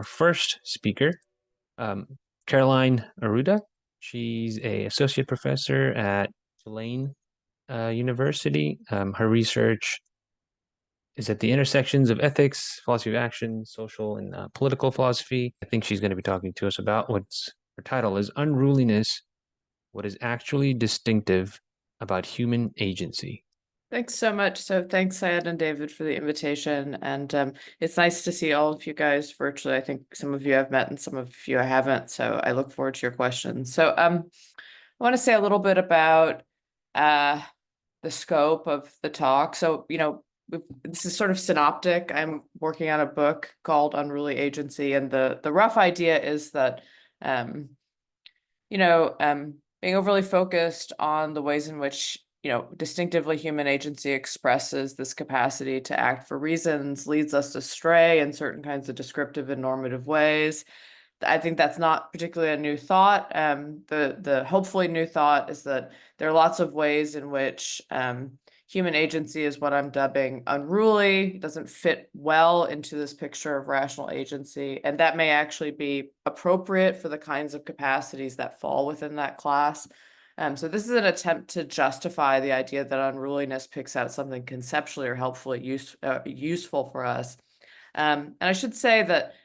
first speaker, um, Caroline Arruda. She's a associate professor at Tulane University. Her research is at the intersections of ethics, philosophy of action, social and political philosophy. I think she's going to be talking to us about what's her title is Unruliness, what is actually distinctive about human agency. Thanks so much. So thanks, Syed and David, for the invitation. And it's nice to see all of you guys virtually. I think some of you I've met and some of you I haven't. So I look forward to your questions. So I want to say a little bit about the scope of the talk. So, this is sort of synoptic. I'm working on a book called Unruly Agency. And the rough idea is that, being overly focused on the ways in which distinctively human agency expresses this capacity to act for reasons leads us astray in certain kinds of descriptive and normative ways. I think that's not particularly a new thought. The hopefully new thought is that there are lots of ways in which human agency is what I'm dubbing unruly. It doesn't fit well into this picture of rational agency, and that may actually be appropriate for the kinds of capacities that fall within that class. So this is an attempt to justify the idea that unruliness picks out something conceptually or helpfully useful for us. And I should say that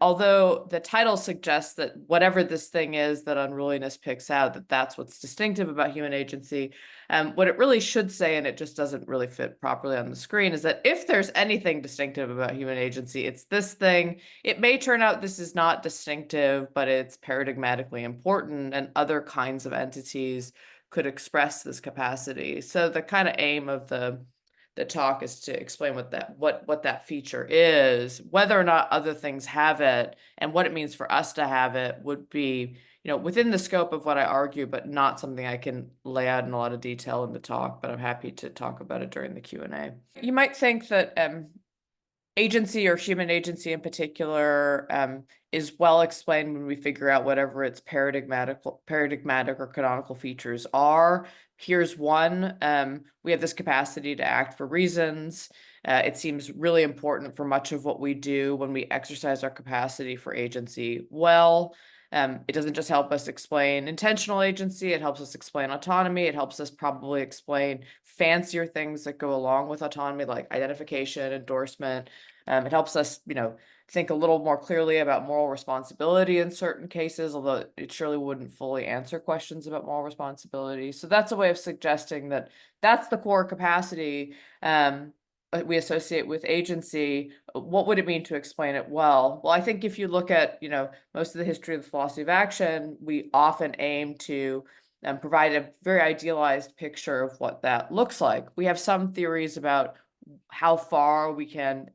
although the title suggests that whatever this thing is that unruliness picks out, that's what's distinctive about human agency, what it really should say, and it just doesn't really fit properly on the screen, is that if there's anything distinctive about human agency, it's this thing. It may turn out this is not distinctive, but it's paradigmatically important, and other kinds of entities could express this capacity. So the kind of aim of the talk is to explain what that feature is, whether or not other things have it, and what it means for us to have it would be, within the scope of what I argue, but not something I can lay out in a lot of detail in the talk, but I'm happy to talk about it during the Q&A. You might think that agency, or human agency in particular, is well explained when we figure out whatever its paradigmatic or canonical features are. Here's one. We have this capacity to act for reasons. It seems really important for much of what we do when we exercise our capacity for agency well. It doesn't just help us explain intentional agency, it helps us explain autonomy, it helps us probably explain fancier things that go along with autonomy, like identification, endorsement. It helps us, think a little more clearly about moral responsibility in certain cases, although it surely wouldn't fully answer questions about moral responsibility. So that's a way of suggesting that that's the core capacity we associate with agency. What would it mean to explain it well? Well, I think if you look at, most of the history of the philosophy of action, we often aim to provide a very idealized picture of what that looks like. We have some theories about how far we can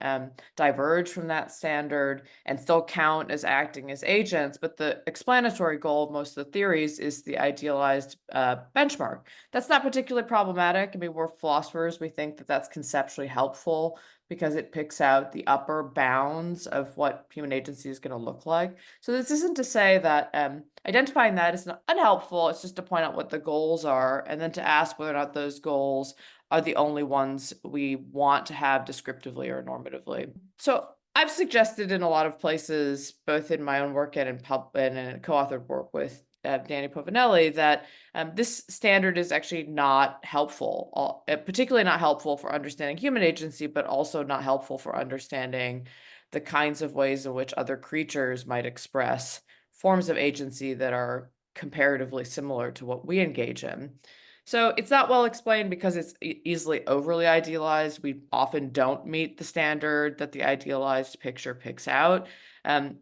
diverge from that standard and still count as acting as agents. But the explanatory goal of most of the theories is the idealized benchmark. That's not particularly problematic. I mean, we're philosophers. We think that that's conceptually helpful because it picks out the upper bounds of what human agency is going to look like. So this isn't to say that identifying that is unhelpful. It's just to point out what the goals are, and then to ask whether or not those goals are the only ones we want to have descriptively or normatively. So I've suggested in a lot of places, both in my own work and in co-authored work with Danny Povinelli, that this standard is actually not helpful, particularly not helpful for understanding human agency, but also not helpful for understanding the kinds of ways in which other creatures might express forms of agency that are comparatively similar to what we engage in. So it's not well explained because it's easily overly idealized. We often don't meet the standard that the idealized picture picks out.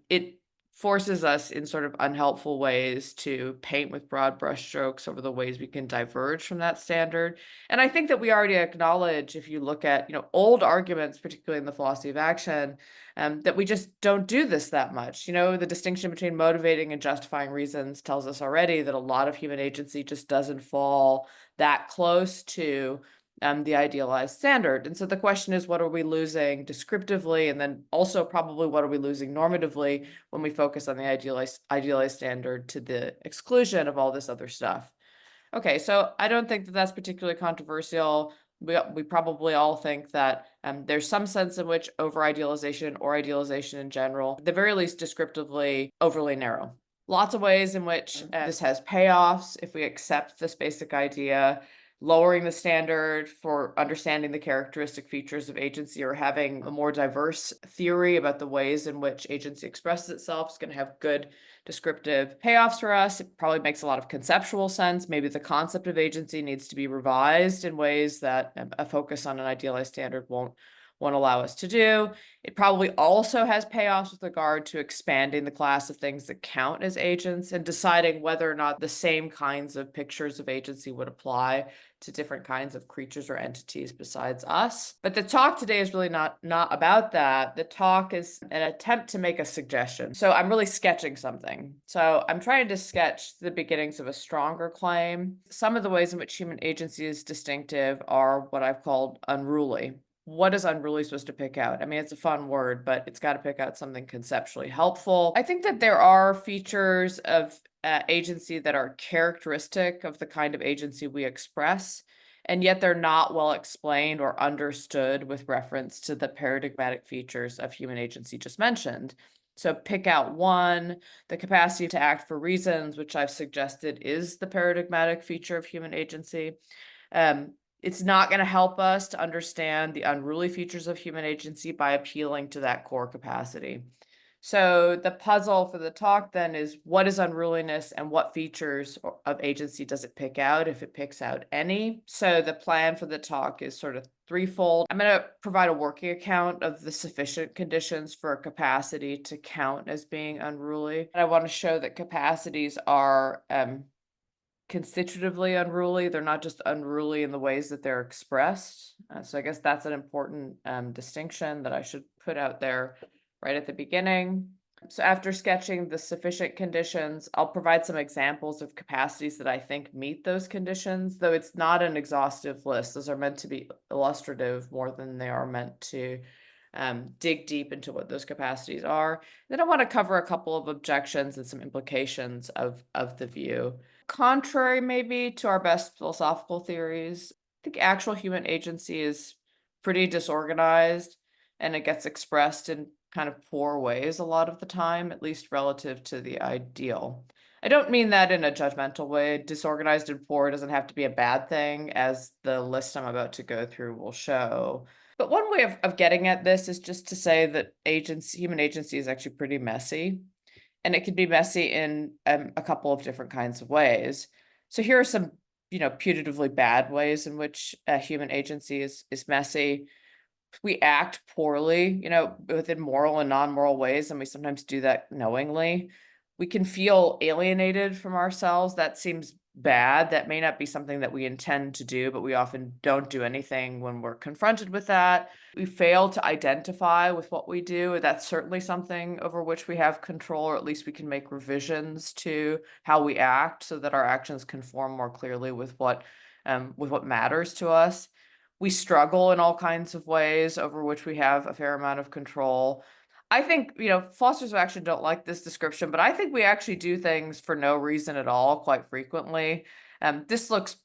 It forces us in sort of unhelpful ways to paint with broad brushstrokes over the ways we can diverge from that standard. And I think that we already acknowledge, if you look at old arguments, particularly in the philosophy of action, that we just don't do this that much. The distinction between motivating and justifying reasons tells us already that a lot of human agency just doesn't fall that close to the idealized standard. And so the question is, what are we losing descriptively? And then also probably what are we losing normatively when we focus on the idealized standard to the exclusion of all this other stuff? Okay, so I don't think that that's particularly controversial. We probably all think that there's some sense in which over-idealization or idealization in general, at the very least descriptively, overly narrow. Lots of ways in which this has payoffs if we accept this basic idea, lowering the standard for understanding the characteristic features of agency or having a more diverse theory about the ways in which agency expresses itself is going to have good descriptive payoffs for us. It probably makes a lot of conceptual sense. Maybe the concept of agency needs to be revised in ways that a focus on an idealized standard won't allow us to do. It probably also has payoffs with regard to expanding the class of things that count as agents and deciding whether or not the same kinds of pictures of agency would apply to different kinds of creatures or entities besides us. But the talk today is really not about that. The talk is an attempt to make a suggestion. So I'm really sketching something. So I'm trying to sketch the beginnings of a stronger claim. Some of the ways in which human agency is distinctive are what I've called unruly. What is unruly supposed to pick out? I mean, it's a fun word, but it's got to pick out something conceptually helpful. I think that there are features of agency that are characteristic of the kind of agency we express, and yet they're not well explained or understood with reference to the paradigmatic features of human agency just mentioned. So pick out one, the capacity to act for reasons, which I've suggested is the paradigmatic feature of human agency. It's not going to help us to understand the unruly features of human agency by appealing to that core capacity. So the puzzle for the talk then is, what is unruliness and what features of agency does it pick out, if it picks out any? So the plan for the talk is sort of threefold. I'm going to provide a working account of the sufficient conditions for a capacity to count as being unruly. And I want to show that capacities are constitutively unruly. They're not just unruly in the ways that they're expressed. So I guess that's an important distinction that I should put out there right at the beginning. So after sketching the sufficient conditions, I'll provide some examples of capacities that I think meet those conditions, though it's not an exhaustive list. Those are meant to be illustrative more than they are meant to dig deep into what those capacities are. Then I want to cover a couple of objections and some implications of the view. Contrary maybe to our best philosophical theories, I think actual human agency is pretty disorganized, and it gets expressed in kind of poor ways a lot of the time, at least relative to the ideal. I don't mean that in a judgmental way. Disorganized and poor doesn't have to be a bad thing, as the list I'm about to go through will show. But one way of getting at this is just to say that human agency is actually pretty messy, and it can be messy in a couple of different kinds of ways. So here are some, putatively bad ways in which human agency is messy. We act poorly, within moral and non-moral ways, and we sometimes do that knowingly. We can feel alienated from ourselves. That seems bad. That may not be something that we intend to do, but we often don't do anything when we're confronted with that. We fail to identify with what we do. That's certainly something over which we have control, or at least we can make revisions to how we act so that our actions conform more clearly with what matters to us. We struggle in all kinds of ways over which we have a fair amount of control. I think, philosophers of action don't like this description, but I think we actually do things for no reason at all quite frequently. This looks,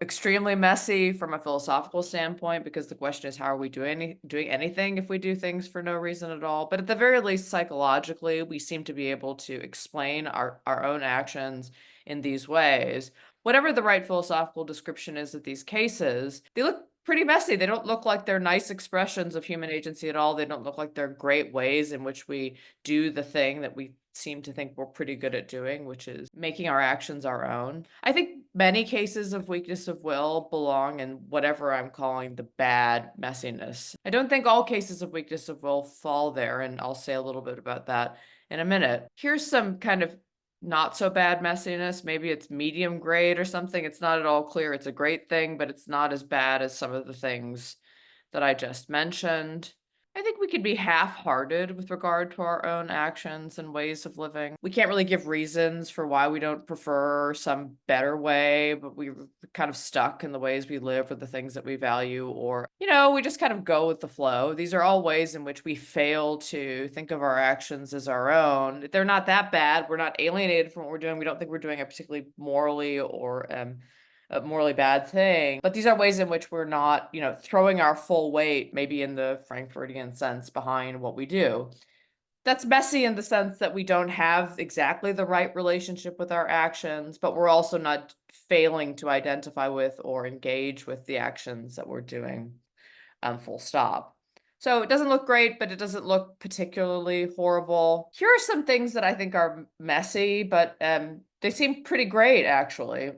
extremely messy from a philosophical standpoint, because the question is, how are we doing anything if we do things for no reason at all? But at the very least, psychologically, we seem to be able to explain our own actions in these ways. Whatever the right philosophical description is of these cases, they look pretty messy. They don't look like they're nice expressions of human agency at all. They don't look like they're great ways in which we do the thing that we seem to think we're pretty good at doing, which is making our actions our own. I think many cases of weakness of will belong in whatever I'm calling the bad messiness. I don't think all cases of weakness of will fall there, and I'll say a little bit about that in a minute. Here's some kind of not so bad messiness. Maybe it's medium grade or something. It's not at all clear it's a great thing, but it's not as bad as some of the things that I just mentioned. I think we could be half-hearted with regard to our own actions and ways of living. We can't really give reasons for why we don't prefer some better way, but we're kind of stuck in the ways we live or the things that we value, or, we just kind of go with the flow. These are all ways in which we fail to think of our actions as our own. They're not that bad. We're not alienated from what we're doing. We don't think we're doing it particularly morally or a morally bad thing. But these are ways in which we're not, throwing our full weight, maybe in the Frankfurtian sense, behind what we do. That's messy in the sense that we don't have exactly the right relationship with our actions, but we're also not failing to identify with or engage with the actions that we're doing, full stop. So it doesn't look great, but it doesn't look particularly horrible. Here are some things that I think are messy, but they seem pretty great, actually.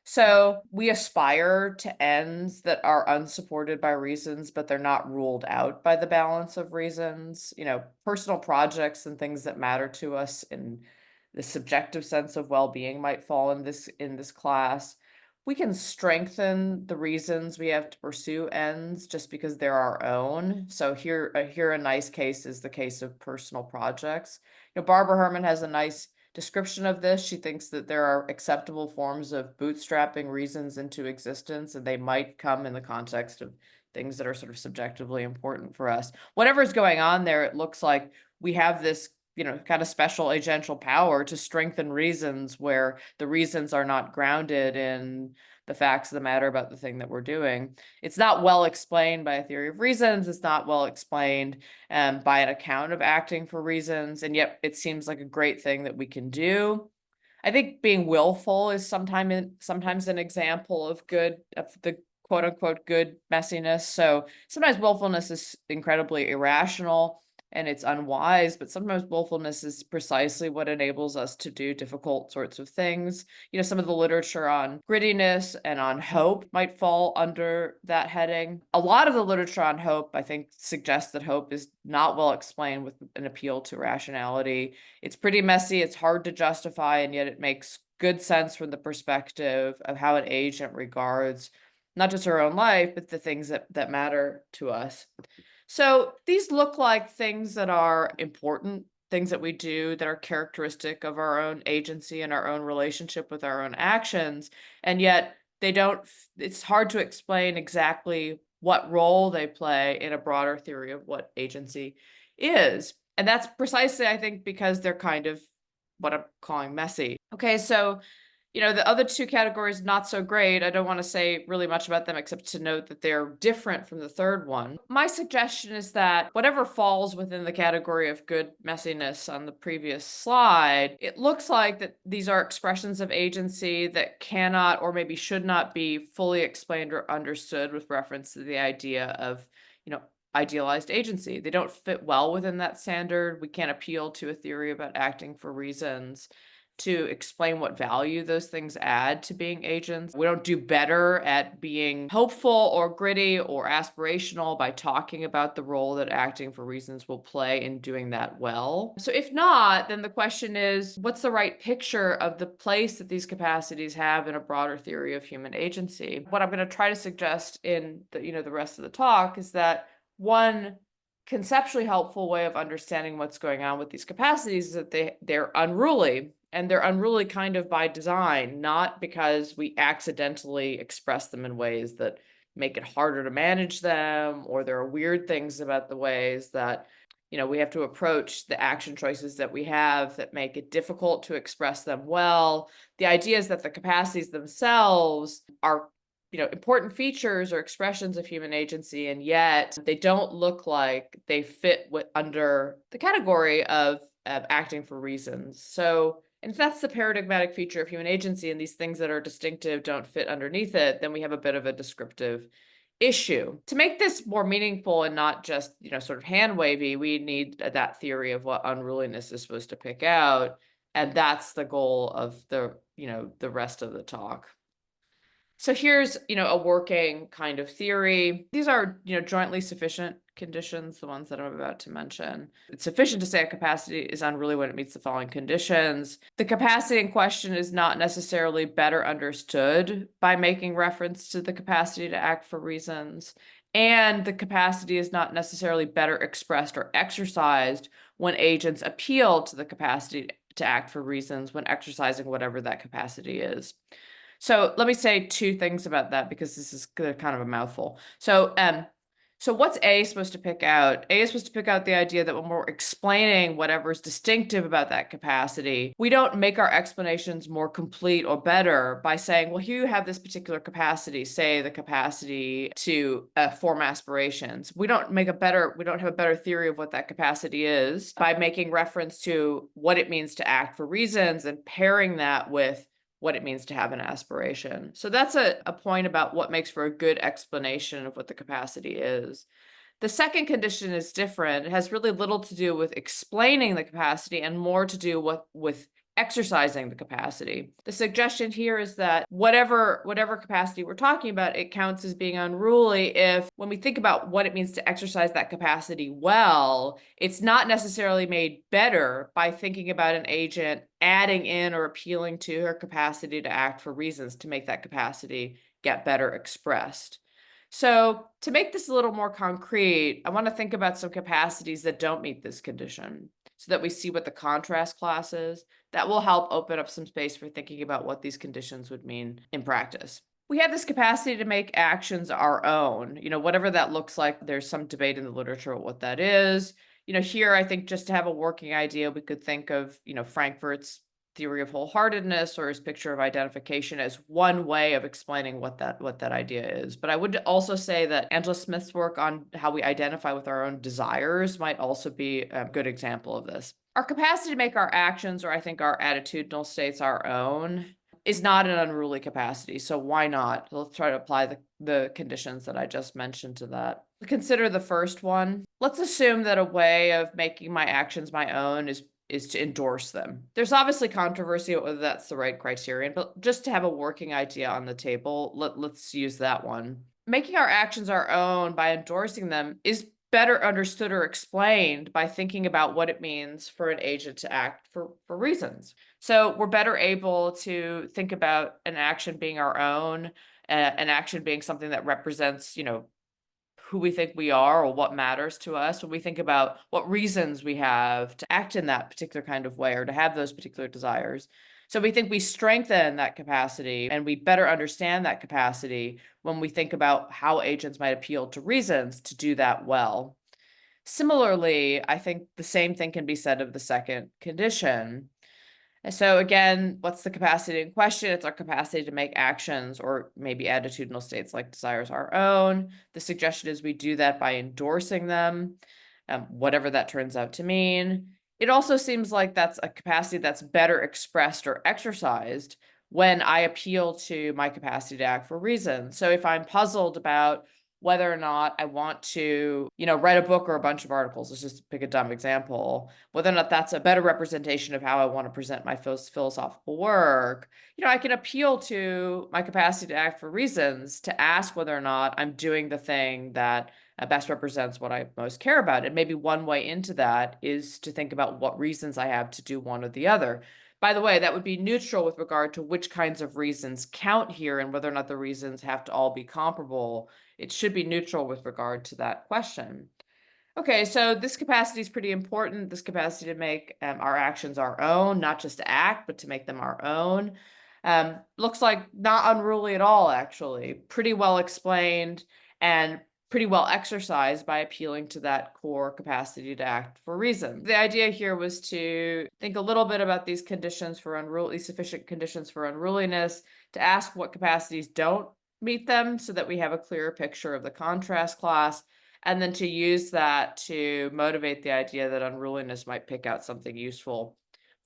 So we aspire to ends that are unsupported by reasons, but they're not ruled out by the balance of reasons. Personal projects and things that matter to us in the subjective sense of well-being might fall in this class. We can strengthen the reasons we have to pursue ends just because they're our own. So here a nice case is the case of personal projects. Barbara Herman has a nice description of this. She thinks that there are acceptable forms of bootstrapping reasons into existence, and they might come in the context of things that are sort of subjectively important for us. Whatever's going on there, it looks like we have this kind of special agential power to strengthen reasons where the reasons are not grounded in the facts of the matter about the thing that we're doing. It's not well explained by a theory of reasons. It's not well explained by an account of acting for reasons, and yet it seems like a great thing that we can do. I think being willful is sometimes an example of the quote unquote good messiness. So sometimes willfulness is incredibly irrational and it's unwise, but sometimes willfulness is precisely what enables us to do difficult sorts of things. Some of the literature on grittiness and on hope might fall under that heading. A lot of the literature on hope, I think, suggests that hope is not well explained with an appeal to rationality. It's pretty messy, it's hard to justify, and yet it makes good sense from the perspective of how an agent regards not just her own life, but the things that matter to us. So these look like things that are important, things that we do that are characteristic of our own agency and our own relationship with our own actions. And yet it's hard to explain exactly what role they play in a broader theory of what agency is. And that's precisely, I think, because they're kind of what I'm calling messy. Okay, so the other two categories, not so great. I don't want to say really much about them except to note that they're different from the third one. My suggestion is that whatever falls within the category of good messiness on the previous slide, it looks like that these are expressions of agency that cannot or maybe should not be fully explained or understood with reference to the idea of, idealized agency. They don't fit well within that standard. We can't appeal to a theory about acting for reasons to explain what value those things add to being agents. We don't do better at being hopeful or gritty or aspirational by talking about the role that acting for reasons will play in doing that well. So if not, then the question is, what's the right picture of the place that these capacities have in a broader theory of human agency? What I'm going to try to suggest in the rest of the talk is that one conceptually helpful way of understanding what's going on with these capacities is that they're unruly. And they're unruly kind of by design, not because we accidentally express them in ways that make it harder to manage them, or there are weird things about the ways that, we have to approach the action choices that we have that make it difficult to express them well. The idea is that the capacities themselves are important features or expressions of human agency, and yet they don't look like they fit under the category of acting for reasons. So, and if that's the paradigmatic feature of human agency and these things that are distinctive don't fit underneath it, then we have a bit of a descriptive issue. To make this more meaningful and not just, sort of hand-wavy, we need that theory of what unruliness is supposed to pick out. And that's the goal of the rest of the talk. So here's, a working kind of theory. These are, jointly sufficient conditions, the ones that I'm about to mention. It's sufficient to say a capacity is unruly when it meets the following conditions. The capacity in question is not necessarily better understood by making reference to the capacity to act for reasons. And the capacity is not necessarily better expressed or exercised when agents appeal to the capacity to act for reasons when exercising whatever that capacity is. So let me say two things about that because this is kind of a mouthful. So So what's A supposed to pick out? A is supposed to pick out the idea that when we're explaining whatever is distinctive about that capacity, we don't make our explanations more complete or better by saying, well, here you have this particular capacity, say the capacity to form aspirations. We don't have a better theory of what that capacity is by making reference to what it means to act for reasons and pairing that with what it means to have an aspiration. So that's a point about what makes for a good explanation of what the capacity is. The second condition is different. It has really little to do with explaining the capacity and more to do with exercising the capacity. The suggestion here is that whatever capacity we're talking about, it counts as being unruly if, when we think about what it means to exercise that capacity well, it's not necessarily made better by thinking about an agent adding in or appealing to her capacity to act for reasons to make that capacity get better expressed. So to make this a little more concrete, I want to think about some capacities that don't meet this condition so that we see what the contrast class is. That will help open up some space for thinking about what these conditions would mean in practice. We have this capacity to make actions our own, whatever that looks like. There's some debate in the literature about what that is. Here, I think just to have a working idea, we could think of, Frankfurt's theory of wholeheartedness or his picture of identification as one way of explaining what that idea is. But I would also say that Angela Smith's work on how we identify with our own desires might also be a good example of this. Our capacity to make our actions, or I think our attitudinal states, our own, is not an unruly capacity. So why not? Let's try to apply the conditions that I just mentioned to that. Consider the first one. Let's assume that a way of making my actions my own is to endorse them. There's obviously controversy about whether that's the right criterion, but just to have a working idea on the table, let's use that one. Making our actions our own by endorsing them is better understood or explained by thinking about what it means for an agent to act for reasons. So we're better able to think about an action being our own, an action being something that represents, who we think we are or what matters to us when we think about what reasons we have to act in that particular kind of way or to have those particular desires. So we think we strengthen that capacity and we better understand that capacity when we think about how agents might appeal to reasons to do that well. Similarly, I think the same thing can be said of the second condition. And so again, what's the capacity in question? It's our capacity to make actions or maybe attitudinal states like desires our own. The suggestion is we do that by endorsing them, whatever that turns out to mean. It also seems like that's a capacity that's better expressed or exercised when I appeal to my capacity to act for reasons. So if I'm puzzled about whether or not I want to, write a book or a bunch of articles, let's just pick a dumb example, whether or not that's a better representation of how I want to present my philosophical work, I can appeal to my capacity to act for reasons to ask whether or not I'm doing the thing that best represents what I most care about. And maybe one way into that is to think about what reasons I have to do one or the other. By the way, that would be neutral with regard to which kinds of reasons count here and whether or not the reasons have to all be comparable. It should be neutral with regard to that question. Okay, so this capacity is pretty important. This capacity to make our actions our own, not just to act, but to make them our own. Looks like not unruly at all, actually. Pretty well explained and pretty well exercised by appealing to that core capacity to act for reason. The idea here was to think a little bit about these conditions for unruly, sufficient conditions for unruliness, to ask what capacities don't meet them so that we have a clearer picture of the contrast class, and then to use that to motivate the idea that unruliness might pick out something useful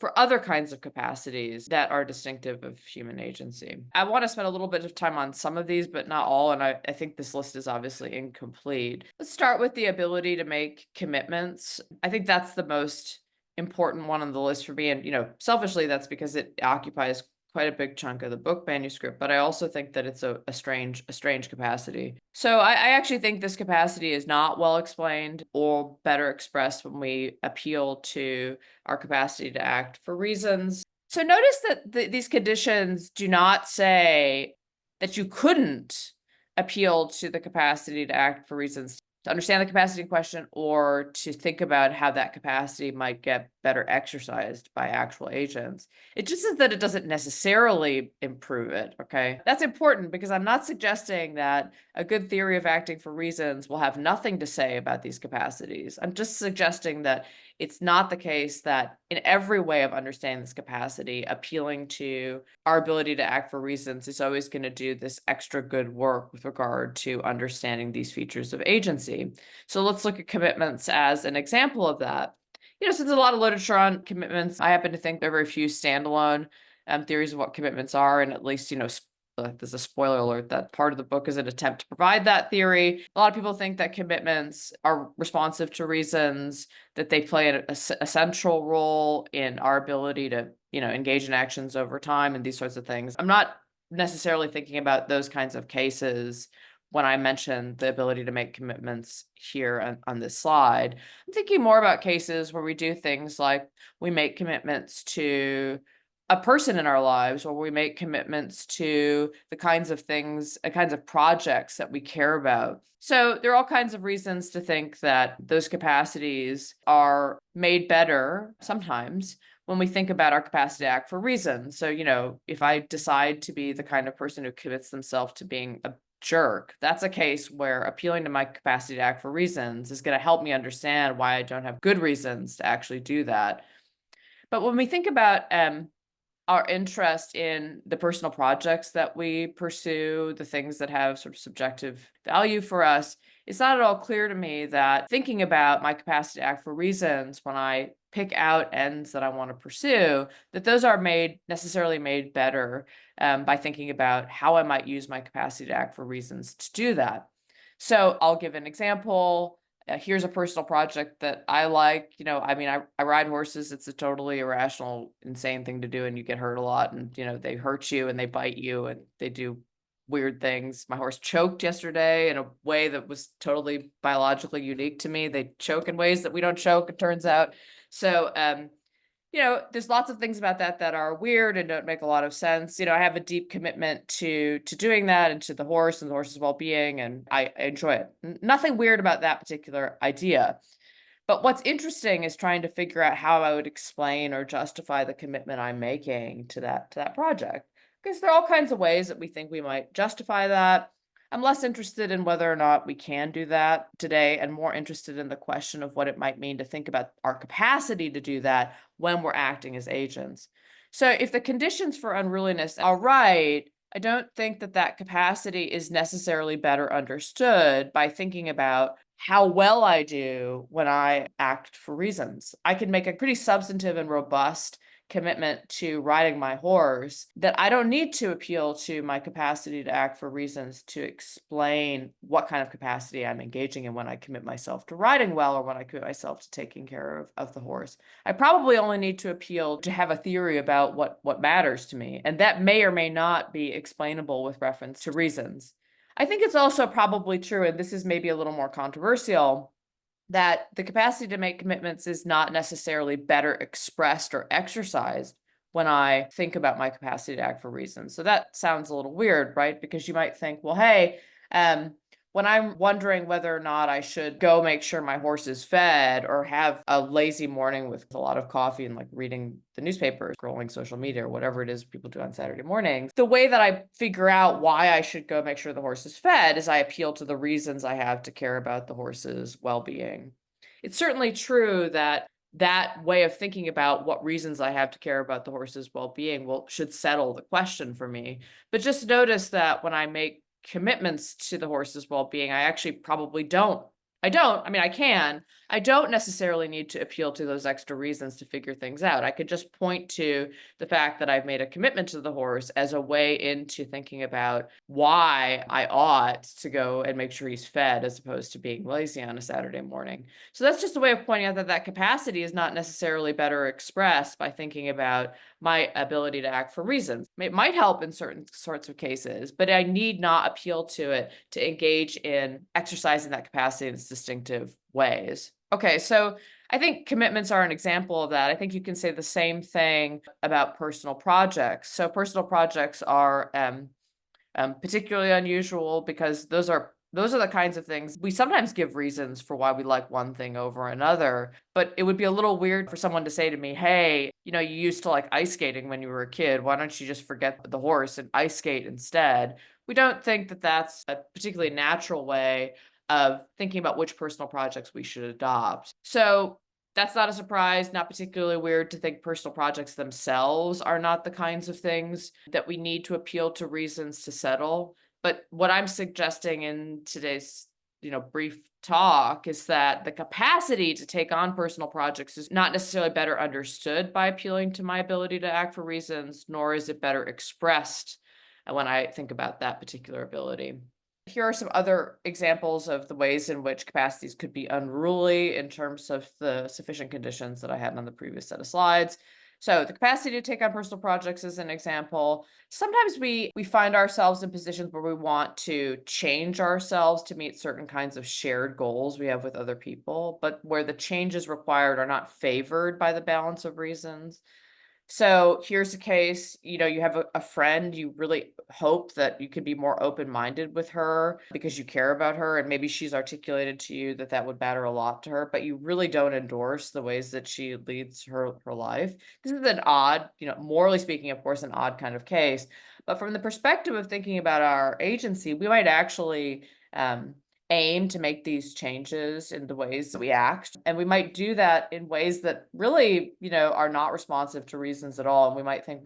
for other kinds of capacities that are distinctive of human agency. I want to spend a little bit of time on some of these, but not all, and I think this list is obviously incomplete. Let's start with the ability to make commitments. I think that's the most important one on the list for me, and selfishly, that's because it occupies quite a big chunk of the book manuscript, but I also think that it's a strange capacity. So I actually think this capacity is not well explained or better expressed when we appeal to our capacity to act for reasons. So notice that these conditions do not say that you couldn't appeal to the capacity to act for reasons to understand the capacity in question or to think about how that capacity might get better exercised by actual agents. It just is that it doesn't necessarily improve it, okay? That's important because I'm not suggesting that a good theory of acting for reasons will have nothing to say about these capacities. I'm just suggesting that it's not the case that in every way of understanding this capacity, appealing to our ability to act for reasons is always going to do this extra good work with regard to understanding these features of agency. So let's look at commitments as an example of that. Since there's a lot of literature on commitments, I happen to think there are very few standalone theories of what commitments are, and at least, there's a spoiler alert that part of the book is an attempt to provide that theory. A lot of people think that commitments are responsive to reasons, that they play a central role in our ability to, engage in actions over time and these sorts of things. I'm not necessarily thinking about those kinds of cases when I mention the ability to make commitments here on this slide. I'm thinking more about cases where we do things like we make commitments to a person in our lives, or we make commitments to the kinds of things, kinds of projects that we care about. So there are all kinds of reasons to think that those capacities are made better sometimes when we think about our capacity to act for reasons. So, if I decide to be the kind of person who commits themselves to being a jerk, that's a case where appealing to my capacity to act for reasons is going to help me understand why I don't have good reasons to actually do that. But when we think about our interest in the personal projects that we pursue, the things that have sort of subjective value for us, it's not at all clear to me that thinking about my capacity to act for reasons when I pick out ends that I want to pursue, that those are necessarily made better by thinking about how I might use my capacity to act for reasons to do that. So I'll give an example. Here's a personal project that I like. I ride horses. It's a totally irrational, insane thing to do, and you get hurt a lot, and they hurt you and they bite you and they do weird things. My horse choked yesterday in a way that was totally biologically unique to me. They choke in ways that we don't choke, it turns out. So there's lots of things about that are weird and don't make a lot of sense. I have a deep commitment to doing that and to the horse and the horse's well-being, and I enjoy it. Nothing weird about that particular idea. But what's interesting is trying to figure out how I would explain or justify the commitment I'm making to that project. Because there are all kinds of ways that we think we might justify that. I'm less interested in whether or not we can do that today, and more interested in the question of what it might mean to think about our capacity to do that when we're acting as agents. So if the conditions for unruliness are right, I don't think that capacity is necessarily better understood by thinking about how well I do when I act for reasons. I can make a pretty substantive and robust commitment to riding my horse that I don't need to appeal to my capacity to act for reasons to explain what kind of capacity I'm engaging in when I commit myself to riding well, or when I commit myself to taking care of the horse. I probably only need to appeal to have a theory about what matters to me, and that may or may not be explainable with reference to reasons. I think it's also probably true, and this is maybe a little more controversial, that the capacity to make commitments is not necessarily better expressed or exercised when I think about my capacity to act for reasons. So that sounds a little weird, right? Because you might think, well, hey, when I'm wondering whether or not I should go make sure my horse is fed, or have a lazy morning with a lot of coffee and like reading the newspaper, scrolling social media, or whatever it is people do on Saturday mornings, the way that I figure out why I should go make sure the horse is fed is I appeal to the reasons I have to care about the horse's well-being. It's certainly true that that way of thinking about what reasons I have to care about the horse's well-being should settle the question for me. But just notice that when I make commitments to the horse's well-being, I actually probably don't. I can. I don't necessarily need to appeal to those extra reasons to figure things out. I could just point to the fact that I've made a commitment to the horse as a way into thinking about why I ought to go and make sure he's fed, as opposed to being lazy on a Saturday morning. So that's just a way of pointing out that capacity is not necessarily better expressed by thinking about my ability to act for reasons. It might help in certain sorts of cases, but I need not appeal to it to engage in exercising that capacity in distinctive ways. Okay, so I think commitments are an example of that. I think you can say the same thing about personal projects. So personal projects are particularly unusual because those are Those are the kinds of things we sometimes give reasons for why we like one thing over another, but it would be a little weird for someone to say to me, "Hey, you used to like ice skating when you were a kid. Why don't you just forget the horse and ice skate instead?" We don't think that that's a particularly natural way of thinking about which personal projects we should adopt. So that's not a surprise, not particularly weird to think personal projects themselves are not the kinds of things that we need to appeal to reasons to settle. But what I'm suggesting in today's, brief talk is that the capacity to take on personal projects is not necessarily better understood by appealing to my ability to act for reasons, nor is it better expressed when I think about that particular ability. Here are some other examples of the ways in which capacities could be unruly in terms of the sufficient conditions that I had on the previous set of slides. So the capacity to take on personal projects is an example. Sometimes we find ourselves in positions where we want to change ourselves to meet certain kinds of shared goals we have with other people, but where the changes required are not favored by the balance of reasons. So here's a case, you have a friend, you really hope that you could be more open-minded with her because you care about her, and maybe she's articulated to you that that would matter a lot to her, but you really don't endorse the ways that she leads her life. This is an odd, morally speaking, of course, an odd kind of case, but from the perspective of thinking about our agency, we might actually aim to make these changes in the ways that we act. And we might do that in ways that really, are not responsive to reasons at all. And we might think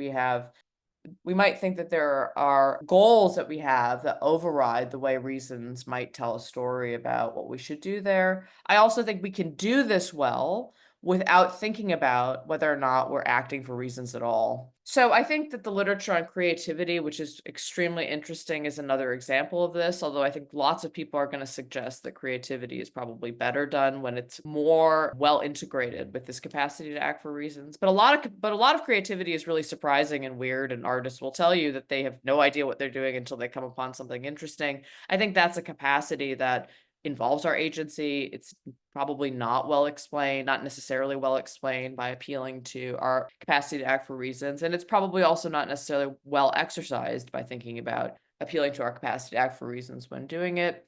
that there are goals that we have that override the way reasons might tell a story about what we should do there. I also think we can do this well without thinking about whether or not we're acting for reasons at all. So I think that the literature on creativity, which is extremely interesting, is another example of this, although I think lots of people are going to suggest that creativity is probably better done when it's more well integrated with this capacity to act for reasons. But a lot of creativity is really surprising and weird, and artists will tell you that they have no idea what they're doing until they come upon something interesting. I think that's a capacity that involves our agency. It's probably not well explained, not necessarily well explained by appealing to our capacity to act for reasons. And it's probably also not necessarily well exercised by thinking about appealing to our capacity to act for reasons when doing it.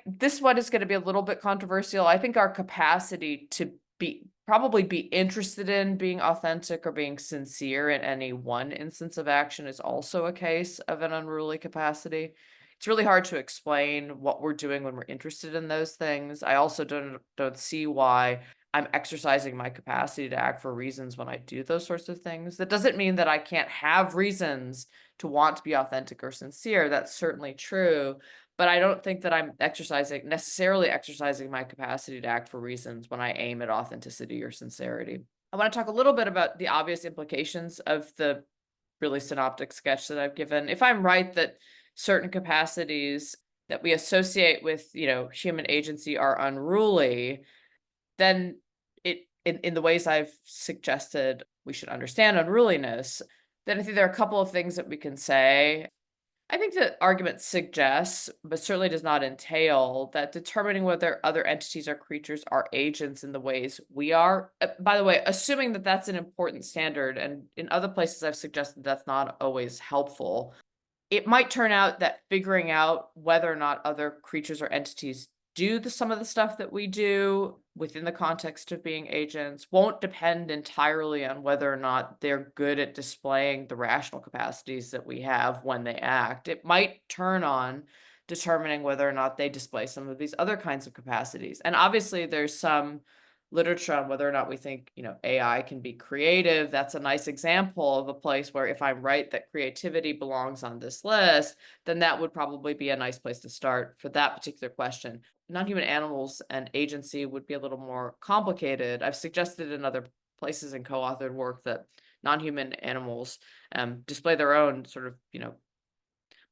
This one is going to be a little bit controversial. I think our capacity to probably be interested in being authentic or being sincere in any one instance of action is also a case of an unruly capacity. It's really hard to explain what we're doing when we're interested in those things. I also don't see why I'm exercising my capacity to act for reasons when I do those sorts of things. That doesn't mean that I can't have reasons to want to be authentic or sincere. That's certainly true. But I don't think that I'm necessarily exercising my capacity to act for reasons when I aim at authenticity or sincerity. I want to talk a little bit about the obvious implications of the really synoptic sketch that I've given. If I'm right that certain capacities that we associate with, human agency are unruly, then in the ways I've suggested we should understand unruliness, then I think there are a couple of things that we can say. I think the argument suggests, but certainly does not entail, that determining whether other entities or creatures are agents in the ways we are. By the way, assuming that that's an important standard, and in other places I've suggested that's not always helpful, it might turn out that figuring out whether or not other creatures or entities do some of the stuff that we do within the context of being agents won't depend entirely on whether or not they're good at displaying the rational capacities that we have when they act. It might turn on determining whether or not they display some of these other kinds of capacities. And obviously there's some literature on whether or not we think, AI can be creative. That's a nice example of a place where if I'm right that creativity belongs on this list, then that would probably be a nice place to start for that particular question. Non-human animals and agency would be a little more complicated. I've suggested in other places in co-authored work that non-human animals display their own sort of,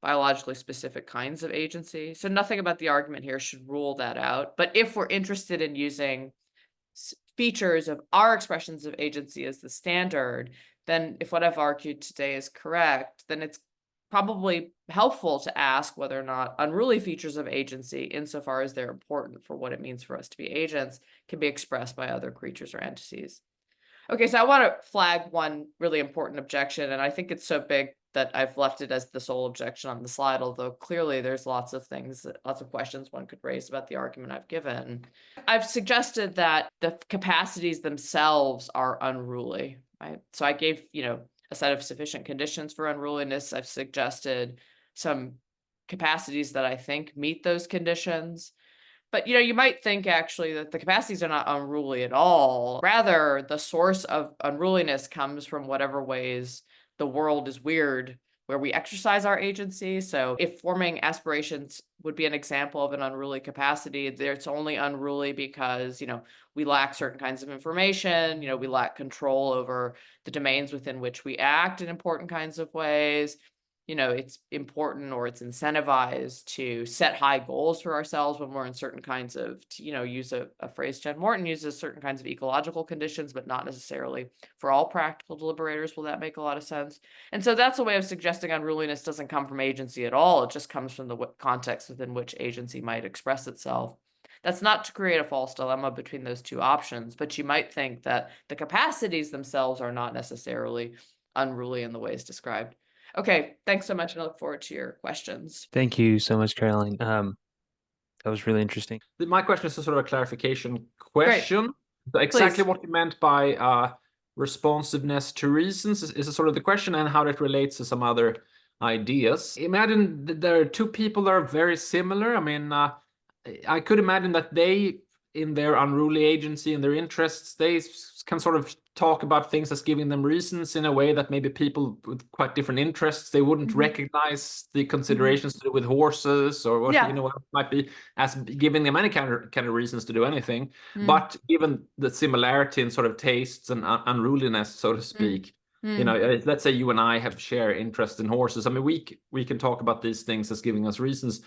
biologically specific kinds of agency. So nothing about the argument here should rule that out. But if we're interested in using features of our expressions of agency as the standard, then if what I've argued today is correct, then it's probably helpful to ask whether or not unruly features of agency, insofar as they're important for what it means for us to be agents, can be expressed by other creatures or entities. Okay, so I want to flag one really important objection, and I think it's so big that I've left it as the sole objection on the slide, although clearly there's lots of things, lots of questions one could raise about the argument I've given. I've suggested that the capacities themselves are unruly, right? So I gave, a set of sufficient conditions for unruliness. I've suggested some capacities that I think meet those conditions. But you might think actually that the capacities are not unruly at all. Rather, the source of unruliness comes from whatever ways the world is weird, where we exercise our agency. So if forming aspirations would be an example of an unruly capacity, it's only unruly because, we lack certain kinds of information, we lack control over the domains within which we act in important kinds of ways. It's important or it's incentivized to set high goals for ourselves when we're in certain kinds of, use a phrase Jen Morton uses, certain kinds of ecological conditions, but not necessarily for all practical deliberators will that make a lot of sense. And so that's a way of suggesting unruliness doesn't come from agency at all. It just comes from the context within which agency might express itself. That's not to create a false dilemma between those two options, but you might think that the capacities themselves are not necessarily unruly in the ways described. Okay, thanks so much, and I look forward to your questions. Thank you so much, Caroline. That was really interesting. My question is a sort of a clarification Great. question. Exactly Please. what you meant by responsiveness to reasons is sort of the question, and how that relates to some other ideas. Imagine that there are two people that are very similar. I mean, I could imagine that they, in their unruly agency and their interests, they can sort of talk about things as giving them reasons in a way that maybe people with quite different interests, they wouldn't recognize the considerations to do with horses or what, what it might be, as giving them any kind of reasons to do anything. But given the similarity in sort of tastes and unruliness, so to speak, let's say you and I have shared interest in horses. I mean, we can talk about these things as giving us reasons.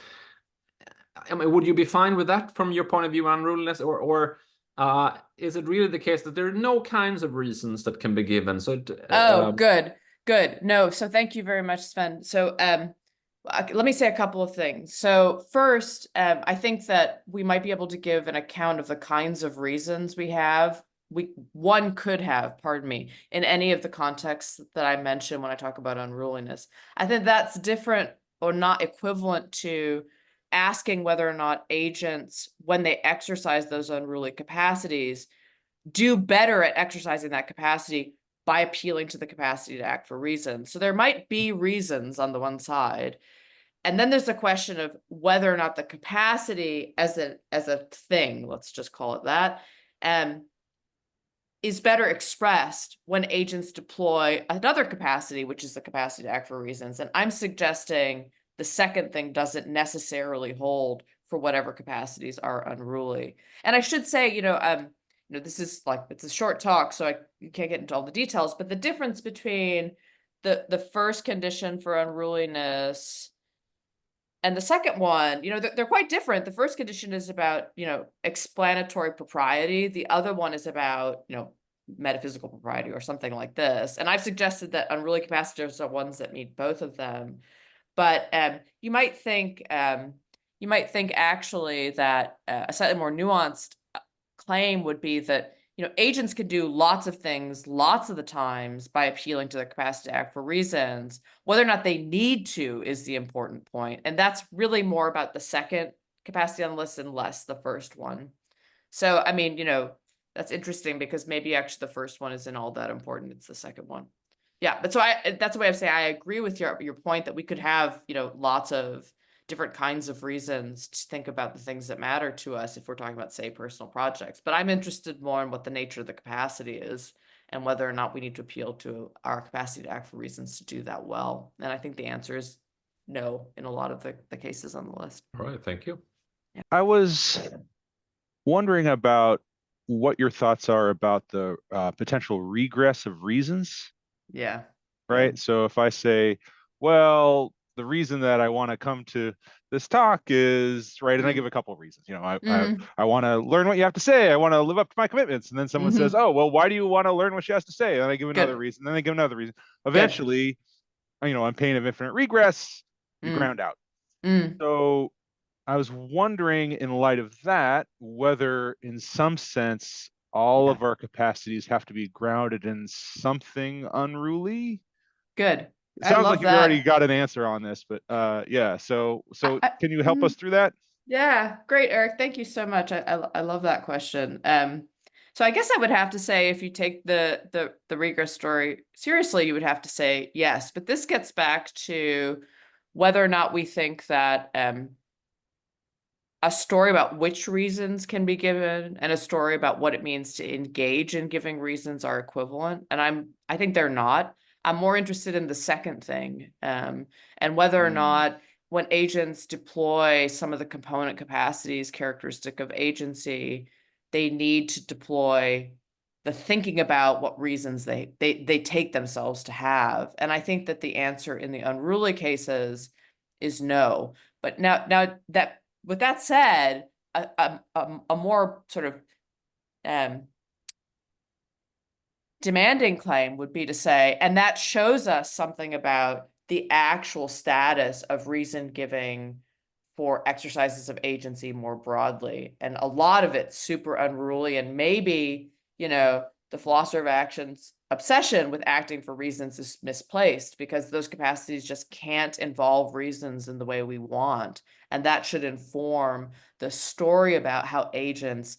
I mean, would you be fine with that from your point of view, unruliness, or is it really the case that there are no kinds of reasons that can be given? So, good. No, so thank you very much, Sven. So, let me say a couple of things. So first, I think that we might be able to give an account of the kinds of reasons one could have, pardon me, in any of the contexts that I mentioned when I talk about unruliness. I think that's different or not equivalent to asking whether or not agents, when they exercise those unruly capacities, do better at exercising that capacity by appealing to the capacity to act for reasons. So there might be reasons on the one side. And then there's the question of whether or not the capacity as a thing, let's just call it that, is better expressed when agents deploy another capacity, which is the capacity to act for reasons. And I'm suggesting the second thing doesn't necessarily hold for whatever capacities are unruly. And I should say, this is like, it's a short talk, so you can't get into all the details, but the difference between the first condition for unruliness and the second one, they're quite different. The first condition is about, explanatory propriety. The other one is about, metaphysical propriety or something like this. And I've suggested that unruly capacitors are ones that meet both of them. But you might think actually that a slightly more nuanced claim would be that agents can do lots of things lots of the times by appealing to the capacity to act for reasons. Whether or not they need to is the important point, and that's really more about the second capacity on the list and less the first one. So I mean, that's interesting because maybe actually the first one isn't all that important. It's the second one. Yeah, but so that's a way of saying I agree with your point that we could have, lots of different kinds of reasons to think about the things that matter to us if we're talking about, say, personal projects. But I'm interested more in what the nature of the capacity is and whether or not we need to appeal to our capacity to act for reasons to do that well. And I think the answer is no in a lot of the cases on the list. All right, thank you. Yeah. I was wondering about what your thoughts are about the potential regress of reasons. Yeah. Right. Yeah. So if I say, well, the reason that I want to come to this talk is right, and I give a couple of reasons. I want to learn what you have to say. I want to live up to my commitments. And then someone says, oh, well, why do you want to learn what she has to say? And I give another reason. Then they give another reason. Eventually, on pain of infinite regress, you ground out. So I was wondering, in light of that, whether in some sense all of our capacities have to be grounded in something unruly. Good. It I sounds love like you already that. got an answer on this, but yeah. So can you help us through that? Yeah, great, Eric. Thank you so much. I love that question. So I guess I would have to say, if you take the regress story seriously, you would have to say yes. But this gets back to whether or not we think that a story about which reasons can be given and a story about what it means to engage in giving reasons are equivalent. And I think they're not. I'm more interested in the second thing, and whether or not when agents deploy some of the component capacities characteristic of agency, they need to deploy the thinking about what reasons they take themselves to have. And I think that the answer in the unruly cases is no. But now that, with that said, a more sort of demanding claim would be to say, and that shows us something about the actual status of reason giving for exercises of agency more broadly. And a lot of it's super unruly, and maybe, the philosopher of action's obsession with acting for reasons is misplaced, because those capacities just can't involve reasons in the way we want. And that should inform the story about how agents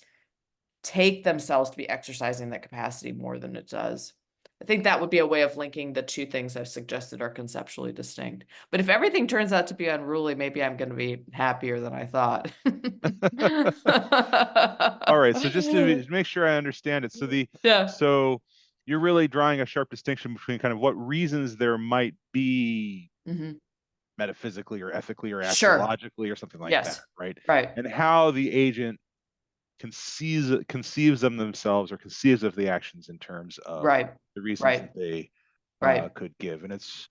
take themselves to be exercising that capacity more than it does. I think that would be a way of linking the two things I've suggested are conceptually distinct. But if everything turns out to be unruly, maybe I'm going to be happier than I thought. All right. So just to make sure I understand it. So you're really drawing a sharp distinction between kind of what reasons there might be metaphysically or ethically or axiologically or something like that, right? Right. And how the agent conceives them themselves or conceives of the actions in terms of the reasons that they could give. And it's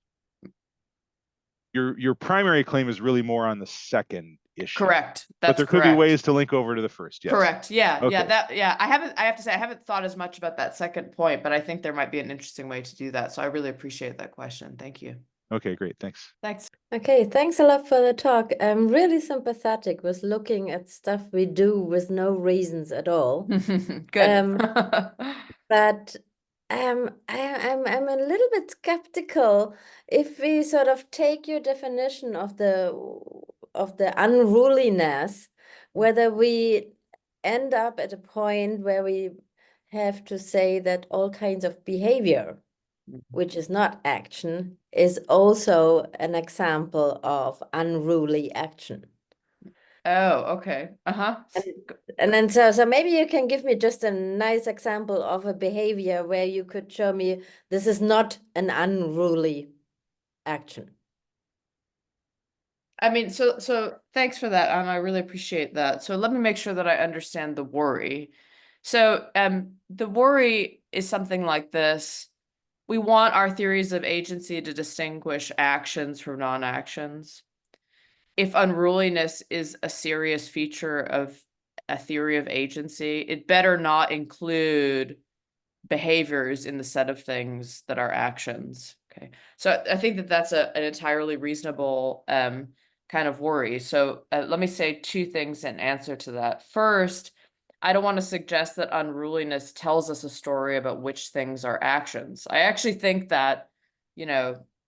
your primary claim is really more on the second issue. Correct. But there could be ways to link over to the first. Yes. Correct. Yeah. Okay. Yeah. I have to say, I haven't thought as much about that second point, but I think there might be an interesting way to do that. So I really appreciate that question. Thank you. Okay, great. Thanks. Thanks. Okay, thanks a lot for the talk. I'm really sympathetic with looking at stuff we do with no reasons at all. Good. But I'm a little bit skeptical if we sort of take your definition of the unruliness, whether we end up at a point where we have to say that all kinds of behavior, which is not action, is also an example of unruly action. Oh, okay. And then so maybe you can give me just a nice example of a behavior where you could show me this is not an unruly action. I mean, so thanks for that, Anna. I really appreciate that. So let me make sure that I understand the worry. So the worry is something like this. We want our theories of agency to distinguish actions from non-actions. If unruliness is a serious feature of a theory of agency, it better not include behaviors in the set of things that are actions. Okay, so I think that that's an entirely reasonable kind of worry. So let me say two things in answer to that. First, I don't want to suggest that unruliness tells us a story about which things are actions. I actually think that,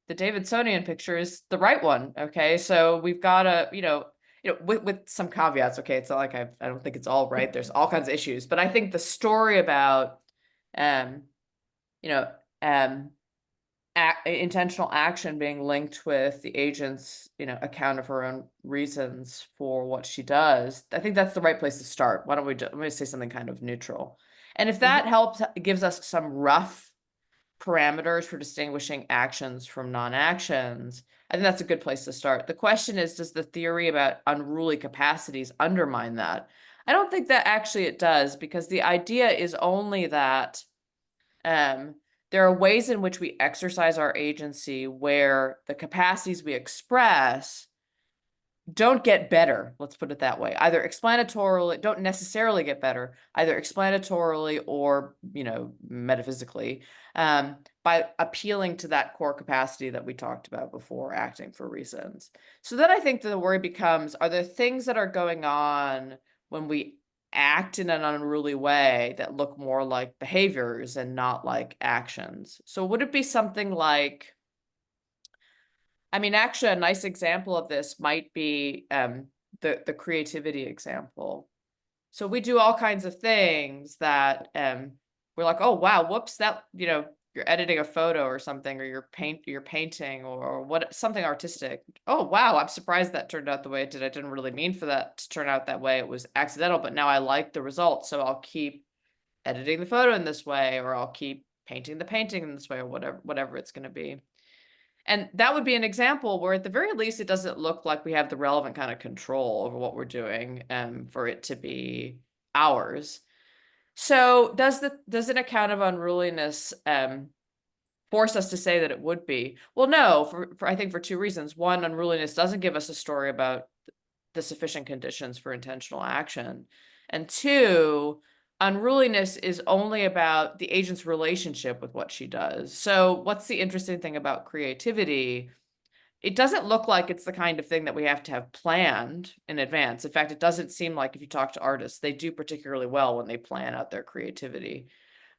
the Davidsonian picture is the right one. Okay, so we've got to, with some caveats. Okay, it's not like I don't think it's all right. There's all kinds of issues, but I think the story about, intentional action being linked with the agent's, account of her own reasons for what she does, I think that's the right place to start. Why don't we let me say something kind of neutral, and if that helps, gives us some rough parameters for distinguishing actions from non-actions, I think that's a good place to start. The question is, does the theory about unruly capacities undermine that? I don't think that actually it does, because the idea is only that there are ways in which we exercise our agency where the capacities we express don't get better, let's put it that way, either explanatorily, don't necessarily get better, either explanatorily or, metaphysically, by appealing to that core capacity that we talked about before, acting for reasons. So then I think the worry becomes, are there things that are going on when we act in an unruly way that look more like behaviors and not like actions? So would it be something like, I mean, actually, a nice example of this might be the creativity example. So we do all kinds of things that we're like, oh wow, whoops, that, you know, you're editing a photo or something, or you're painting or what, something artistic. Oh wow, I'm surprised that turned out the way it did. I didn't really mean for that to turn out that way. It was accidental, but now I like the result, so I'll keep editing the photo in this way, or I'll keep painting the painting in this way, or whatever it's going to be. And that would be an example where at the very least, it doesn't look like we have the relevant kind of control over what we're doing for it to be ours. So does an account of unruliness force us to say that it would be? Well, no, for I think for two reasons. One, unruliness doesn't give us a story about the sufficient conditions for intentional action. And two, unruliness is only about the agent's relationship with what she does. So what's the interesting thing about creativity? It doesn't look like it's the kind of thing that we have to have planned in advance. In fact, it doesn't seem like, if you talk to artists, they do particularly well when they plan out their creativity.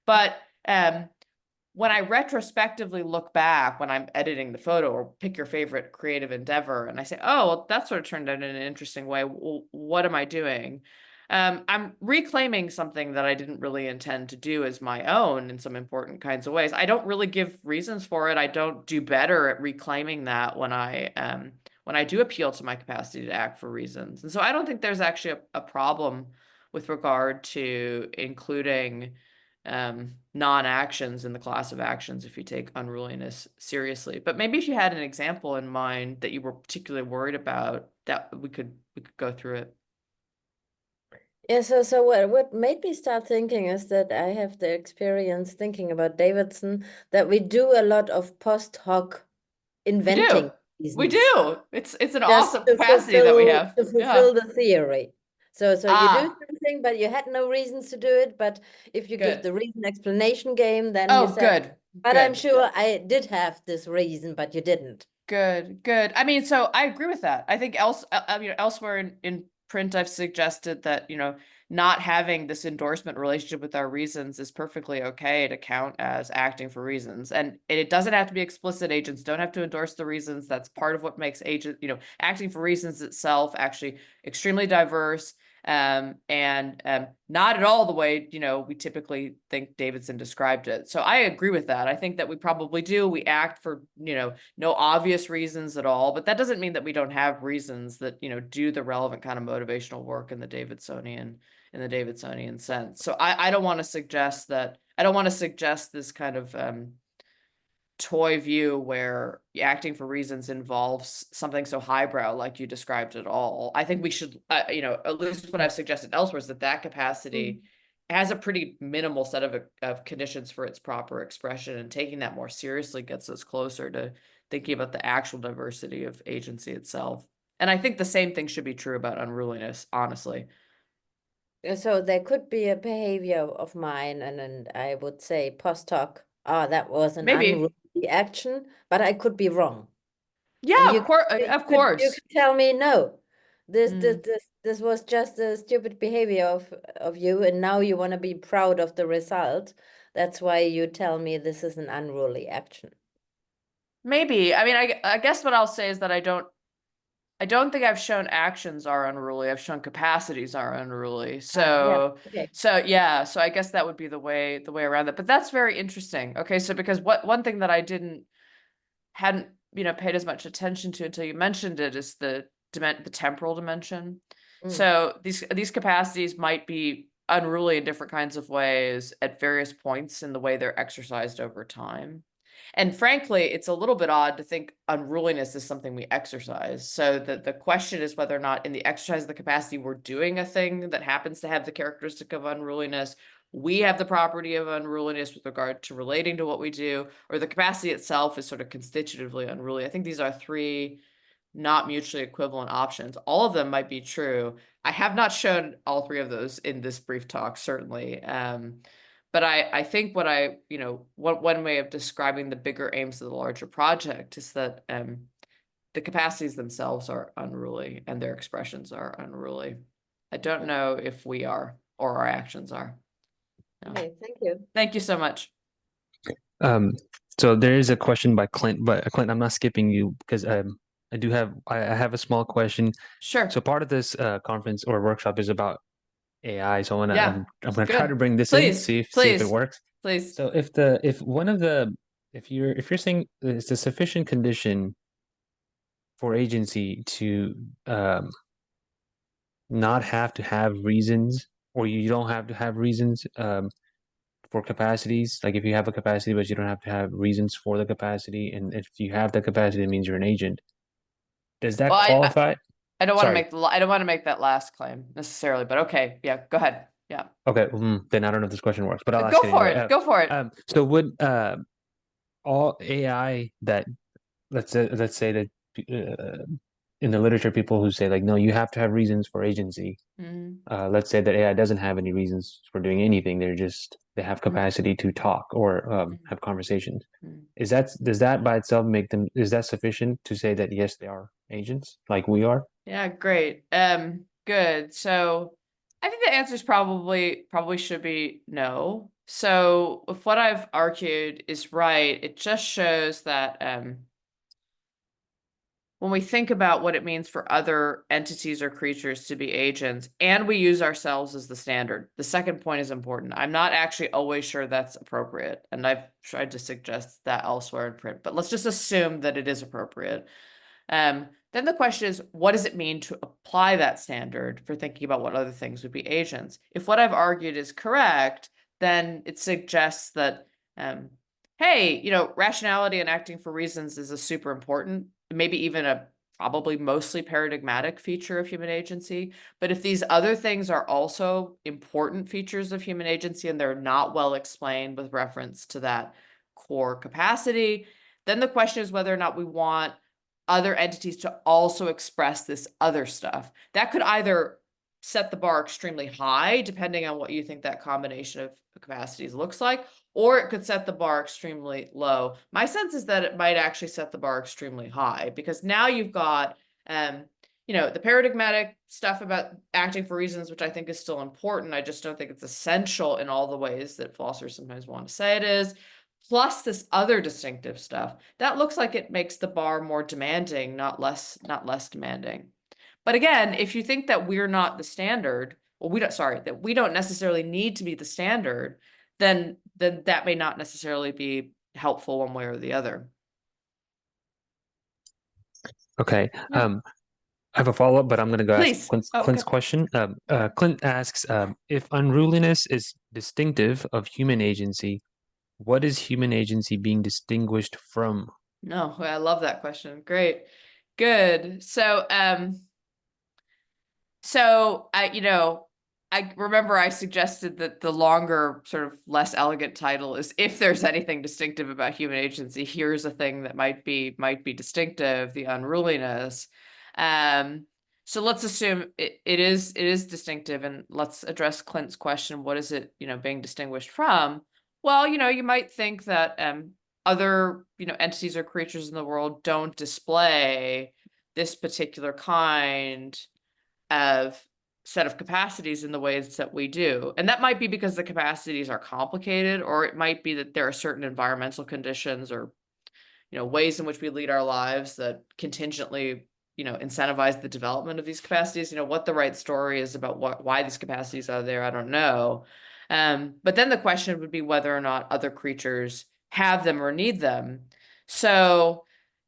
But when I retrospectively look back, when I'm editing the photo, or pick your favorite creative endeavor, and I say, oh, well, that sort of turned out in an interesting way. Well, what am I doing? I'm reclaiming something that I didn't really intend to do as my own in some important kinds of ways. I don't really give reasons for it. I don't do better at reclaiming that when I do appeal to my capacity to act for reasons. And so I don't think there's actually a problem with regard to including non-actions in the class of actions if you take unruliness seriously. But maybe if you had an example in mind that you were particularly worried about, that we could go through it. Yeah, so what made me start thinking is that I have the experience thinking about Davidson, that we do a lot of post hoc inventing We reasons do. It's an just awesome to capacity that we have. to fulfill the theory. So you do Ah, something, but you had no reasons to do it. But if you give good. the reason explanation game, then you Oh, say, good. but I'm Good. sure I did have this reason, but you didn't. Good. I mean, so I agree with that. I think elsewhere in print, I've suggested that, you know, not having this endorsement relationship with our reasons is perfectly okay to count as acting for reasons. And it doesn't have to be explicit. Agents don't have to endorse the reasons. That's part of what makes acting for reasons itself actually extremely diverse. And not at all the way, we typically think Davidson described it. So I agree with that. I think that we probably do. We act for, no obvious reasons at all, but that doesn't mean that we don't have reasons that, do the relevant kind of motivational work in the Davidsonian sense. So I don't want to suggest this kind of toy view where acting for reasons involves something so highbrow like you described at all. I think we should, at least what I've suggested elsewhere is that capacity has a pretty minimal set of conditions for its proper expression, and taking that more seriously gets us closer to thinking about the actual diversity of agency itself. And I think the same thing should be true about unruliness, honestly. So there could be a behavior of mine, and I would say post hoc, that was an unruly action, but I could be wrong. Yeah, of course. You could tell me, no, this was just a stupid behavior of you, and now you want to be proud of the result. That's why you tell me this is an unruly action. Maybe. I mean, I guess what I'll say is that I don't think I've shown actions are unruly. I've shown capacities are unruly. So, so I guess that would be the way around that. But that's very interesting. Okay, so because one thing that I hadn't paid as much attention to until you mentioned it is the temporal dimension. So these capacities might be unruly in different kinds of ways at various points in the way they're exercised over time. And frankly, it's a little bit odd to think unruliness is something we exercise. So the question is whether or not in the exercise of the capacity, we're doing a thing that happens to have the characteristic of unruliness. We have the property of unruliness with regard to relating to what we do, or the capacity itself is sort of constitutively unruly. I think these are three not mutually equivalent options. All of them might be true. I have not shown all three of those in this brief talk, certainly. But I think one way of describing the bigger aims of the larger project is that the capacities themselves are unruly and their expressions are unruly. I don't know if we are or our actions are. No. Okay, thank you. Thank you so much. So there is a question by Clint, but Clint, I'm not skipping you because I have a small question. Sure. So part of this conference or workshop is about AI. So I'm gonna try Good. to bring this Please, in, see if it works. Please. So if you're saying it's a sufficient condition for agency to not have to have reasons, or you don't have to have reasons for capacities, like if you have a capacity but you don't have to have reasons for the capacity, and if you have the capacity, it means you're an agent. Does that qualify? I don't want to make that last claim necessarily, but okay, yeah, go ahead. Yeah. Okay, then I don't know if this question works, but I'll ask Go it for anyway. it. Go for it. So would all AI that let's say that in the literature, people who say like, no, you have to have reasons for agency. Let's say that AI doesn't have any reasons for doing anything. They have capacity to talk or have conversations. Does that by itself make them, is that sufficient to say that yes, they are agents like we are? Yeah, great. Good. So I think the answer is probably should be no. So if what I've argued is right, it just shows that when we think about what it means for other entities or creatures to be agents, and we use ourselves as the standard, the second point is important. I'm not actually always sure that's appropriate, and I've tried to suggest that elsewhere in print, but let's just assume that it is appropriate. Then the question is, what does it mean to apply that standard for thinking about what other things would be agents? If what I've argued is correct, then it suggests that, hey, rationality and acting for reasons is a super important, maybe even a probably mostly paradigmatic feature of human agency. But if these other things are also important features of human agency and they're not well explained with reference to that core capacity, then the question is whether or not we want other entities to also express this other stuff. That could either set the bar extremely high, depending on what you think that combination of capacities looks like, or it could set the bar extremely low. My sense is that it might actually set the bar extremely high, because now you've got, the paradigmatic stuff about acting for reasons, which I think is still important. I just don't think it's essential in all the ways that philosophers sometimes want to say it is. Plus this other distinctive stuff that looks like it makes the bar more demanding, not less demanding. But again, if you think that we're not the standard, that we don't necessarily need to be the standard, then that may not necessarily be helpful one way or the other. Okay. Yeah. I have a follow-up, but I'm going to go ask Clint's question. Clint asks, if unruliness is distinctive of human agency, what is human agency being distinguished from? No, I love that question. Great. Good. So, I remember I suggested that the longer, sort of less elegant title is, if there's anything distinctive about human agency, here's a thing that might be distinctive, the unruliness. So let's assume it is distinctive, and let's address Clint's question. What is it, being distinguished from? Well, you might think that other, entities or creatures in the world don't display this particular kind of set of capacities in the ways that we do. And that might be because the capacities are complicated, or it might be that there are certain environmental conditions or, ways in which we lead our lives that contingently, incentivize the development of these capacities. What the right story is about why these capacities are there, I don't know. But then the question would be whether or not other creatures have them or need them. So,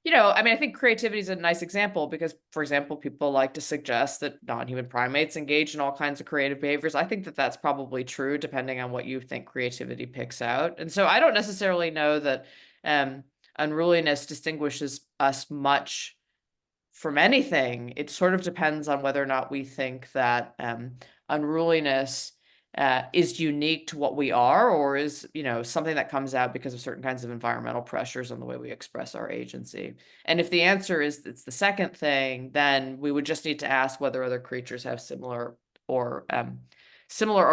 I think creativity is a nice example because, for example, people like to suggest that non-human primates engage in all kinds of creative behaviors. I think that that's probably true, depending on what you think creativity picks out. And so I don't necessarily know that unruliness distinguishes us much from anything. It sort of depends on whether or not we think that unruliness is unique to what we are, or is, something that comes out because of certain kinds of environmental pressures on the way we express our agency. And if the answer is it's the second thing, then we would just need to ask whether other creatures have similar or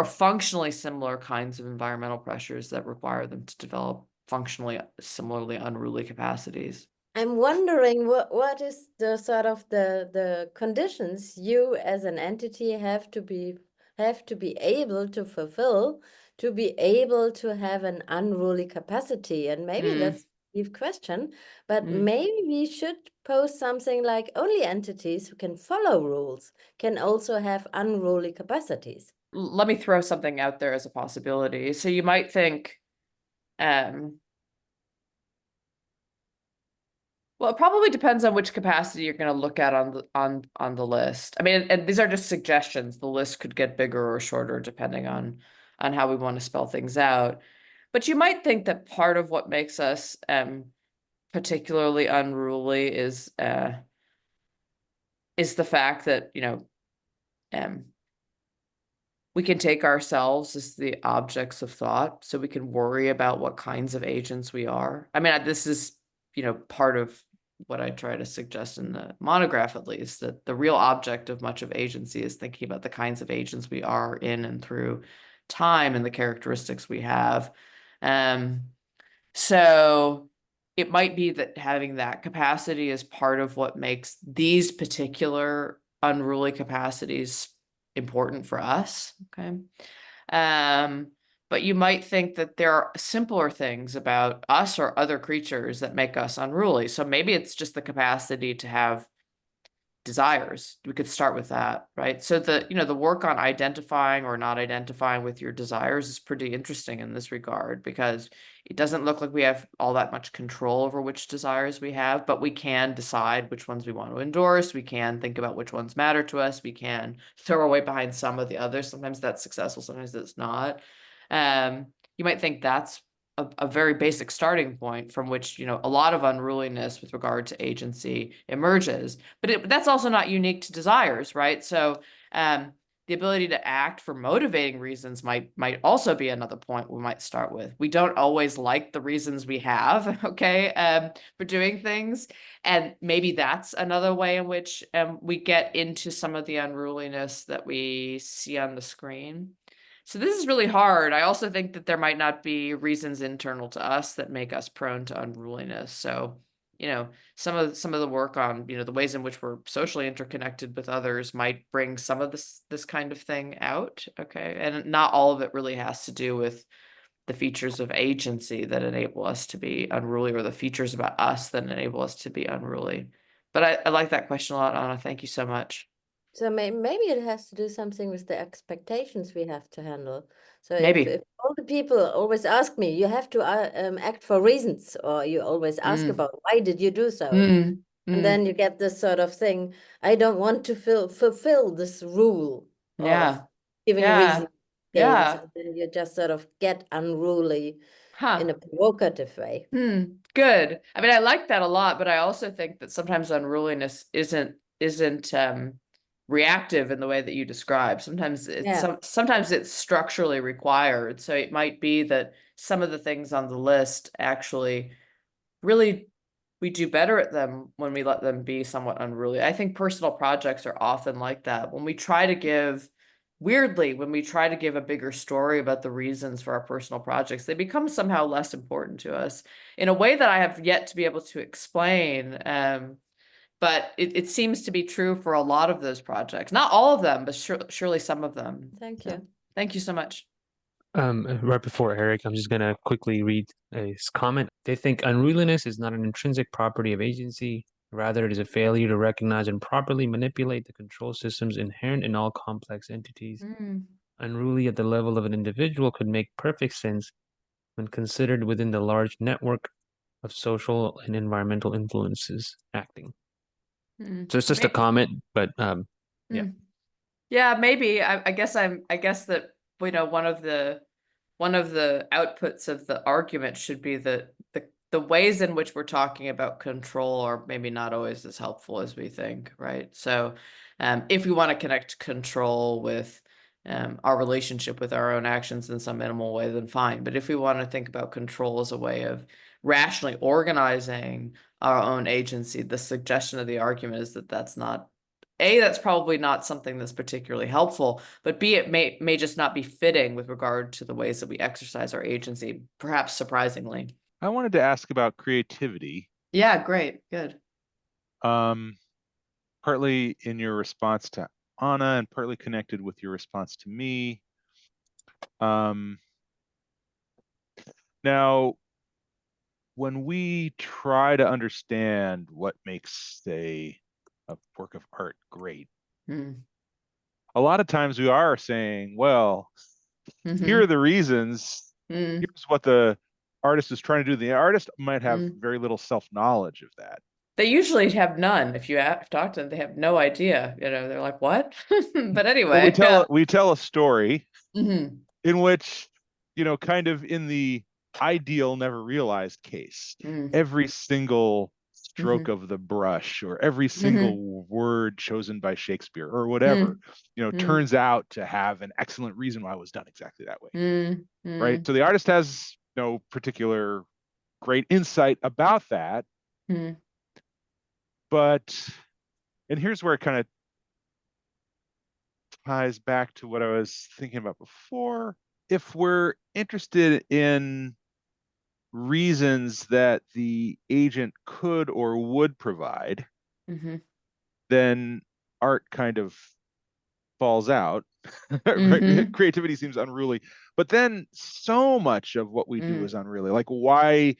functionally similar kinds of environmental pressures that require them to develop functionally similarly unruly capacities. I'm wondering what is the sort of the conditions you as an entity have to be able to fulfill to be able to have an unruly capacity. And maybe question, but Mm. maybe we should pose something like only entities who can follow rules can also have unruly capacities. Let me throw something out there as a possibility. So you might think, well, it probably depends on which capacity you're going to look at on the list. I mean, and these are just suggestions. The list could get bigger or shorter depending on how we want to spell things out. But you might think that part of what makes us particularly unruly is the fact that, you know, we can take ourselves as the objects of thought, so we can worry about what kinds of agents we are. I mean, this is, you know, part of what I try to suggest in the monograph, at least, that the real object of much of agency is thinking about the kinds of agents we are in and through time and the characteristics we have. So it might be that having that capacity is part of what makes these particular unruly capacities important for us. Okay. But you might think that there are simpler things about us or other creatures that make us unruly. So maybe it's just the capacity to have desires. We could start with that, right? So the work on identifying or not identifying with your desires is pretty interesting in this regard, because it doesn't look like we have all that much control over which desires we have, but we can decide which ones we want to endorse. We can think about which ones matter to us. We can throw our weight behind some of the others. Sometimes that's successful, sometimes it's not. You might think that's a very basic starting point from which, you know, a lot of unruliness with regard to agency emerges, but that's also not unique to desires, right? So the ability to act for motivating reasons might also be another point we might start with. We don't always like the reasons we have, okay, for doing things, and maybe that's another way in which we get into some of the unruliness that we see on the screen. So this is really hard. I also think that there might not be reasons internal to us that make us prone to unruliness. So, you know, some of the work on, you know, the ways in which we're socially interconnected with others might bring some of this kind of thing out. Okay. And not all of it really has to do with the features of agency that enable us to be unruly, or the features about us that enable us to be unruly. But I like that question a lot, Anna. Thank you so much. So maybe it has to do something with the expectations we have to handle. So Maybe. if all the people always ask me, you have to act for reasons, or you always ask about why did you do so? And then you get this sort of thing, I don't want to fulfill this rule of giving reasons. Yeah. And then you just sort of get unruly in a provocative way. Good. I mean, I like that a lot, but I also think that sometimes unruliness isn't reactive in the way that you describe. Sometimes it's structurally required. So it might be that some of the things on the list actually really we do better at them when we let them be somewhat unruly. I think personal projects are often like that. When we try to give a bigger story about the reasons for our personal projects, they become somehow less important to us in a way that I have yet to be able to explain. But it seems to be true for a lot of those projects. Not all of them, but surely some of them. Thank you. Thank you so much. Right before Eric, I'm just going to quickly read his comment. They think unruliness is not an intrinsic property of agency. Rather, it is a failure to recognize and properly manipulate the control systems inherent in all complex entities. Unruly at the level of an individual could make perfect sense when considered within the large network of social and environmental influences acting. So it's just a comment, but yeah. Yeah, maybe. I guess that, you know, one of the outputs of the argument should be that the ways in which we're talking about control are maybe not always as helpful as we think, right? So if we want to connect control with our relationship with our own actions in some minimal way, then fine. But if we want to think about control as a way of rationally organizing our own agency, the suggestion of the argument is that that's probably not something that's particularly helpful, but B, it may just not be fitting with regard to the ways that we exercise our agency, perhaps surprisingly. I wanted to ask about creativity. Yeah, great, good. Partly in your response to Anna and partly connected with your response to me. Now, when we try to understand what makes, say, a work of art great, a lot of times we are saying, well, here are the reasons. Here's what the artist is trying to do. The artist might have very little self-knowledge of that. They usually have none. If you talk to them, they have no idea. You know, they're like, "What?" But anyway, we tell a story in which, you know, kind of in the ideal, never realized case, every single stroke of the brush or every single word chosen by Shakespeare or whatever, you know, turns out to have an excellent reason why it was done exactly that way. Right? So the artist has no particular great insight about that. But, and here's where it kind of ties back to what I was thinking about before. If we're interested in reasons that the agent could or would provide, then art kind of falls out. Right? Creativity seems unruly. But then so much of what we do is unruly. Like, why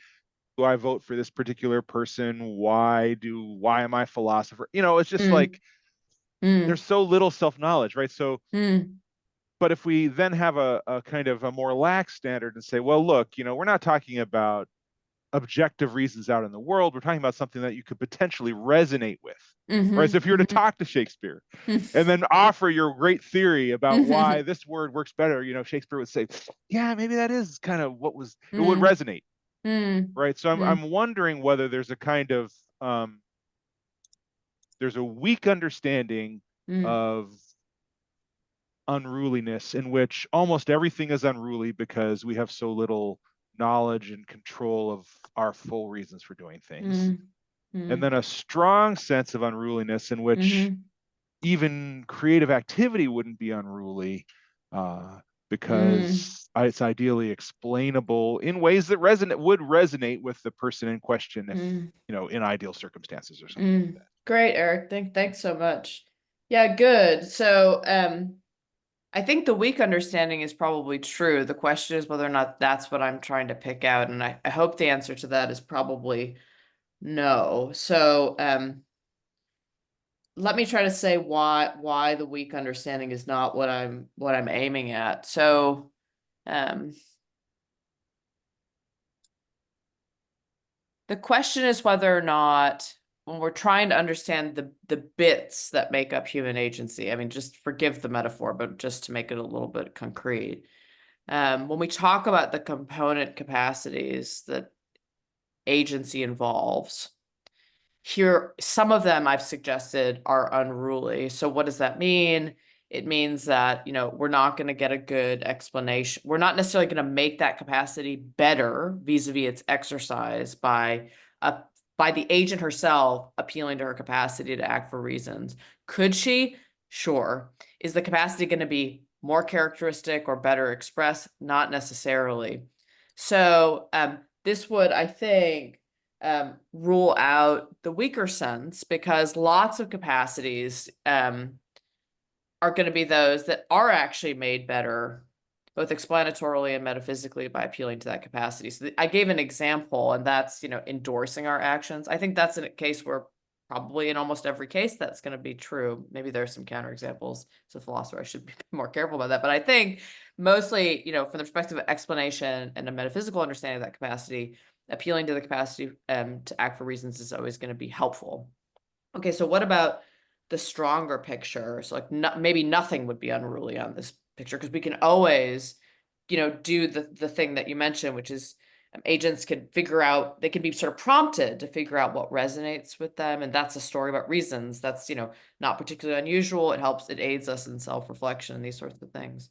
do I vote for this particular person? Why am I a philosopher? You know, it's just like there's so little self-knowledge, right? So but if we then have a kind of a more lax standard and say, well, look, you know, we're not talking about objective reasons out in the world. We're talking about something that you could potentially resonate with, right? So if you were to talk to Shakespeare and then offer your great theory about why this word works better, you know, Shakespeare would say, yeah, maybe that is kind of what was, it would resonate, right? So I'm wondering whether there's a kind of, there's a weak understanding of unruliness in which almost everything is unruly because we have so little knowledge and control of our full reasons for doing things. And then a strong sense of unruliness in which even creative activity wouldn't be unruly because it's ideally explainable in ways that would resonate with the person in question if, you know, in ideal circumstances or something like that. Great, Eric. Thanks so much. Yeah, good. So I think the weak understanding is probably true. The question is whether or not that's what I'm trying to pick out. And I hope the answer to that is probably no. So let me try to say why the weak understanding is not what I'm aiming at. So the question is whether or not when we're trying to understand the bits that make up human agency, I mean, just forgive the metaphor, but just to make it a little bit concrete. When we talk about the component capacities that agency involves, here, some of them I've suggested are unruly. So what does that mean? It means that, you know, we're not going to get a good explanation. We're not necessarily going to make that capacity better vis-a-vis its exercise by the agent herself appealing to her capacity to act for reasons. Could she? Sure. Is the capacity going to be more characteristic or better expressed? Not necessarily. So this would, I think, rule out the weaker sense, because lots of capacities are going to be those that are actually made better, both explanatorily and metaphysically, by appealing to that capacity. So I gave an example, and that's, you know, endorsing our actions. I think that's a case where probably in almost every case that's going to be true. Maybe there's some counterexamples. As a philosopher, I should be more careful about that. But I think mostly, you know, from the perspective of explanation and a metaphysical understanding of that capacity, appealing to the capacity to act for reasons is always going to be helpful. Okay, so what about the stronger picture? So like maybe nothing would be unruly on this picture, because we can always, you know, do the thing that you mentioned, which is agents can figure out, they can be sort of prompted to figure out what resonates with them. And that's a story about reasons. That's, you know, not particularly unusual. It aids us in self-reflection and these sorts of things.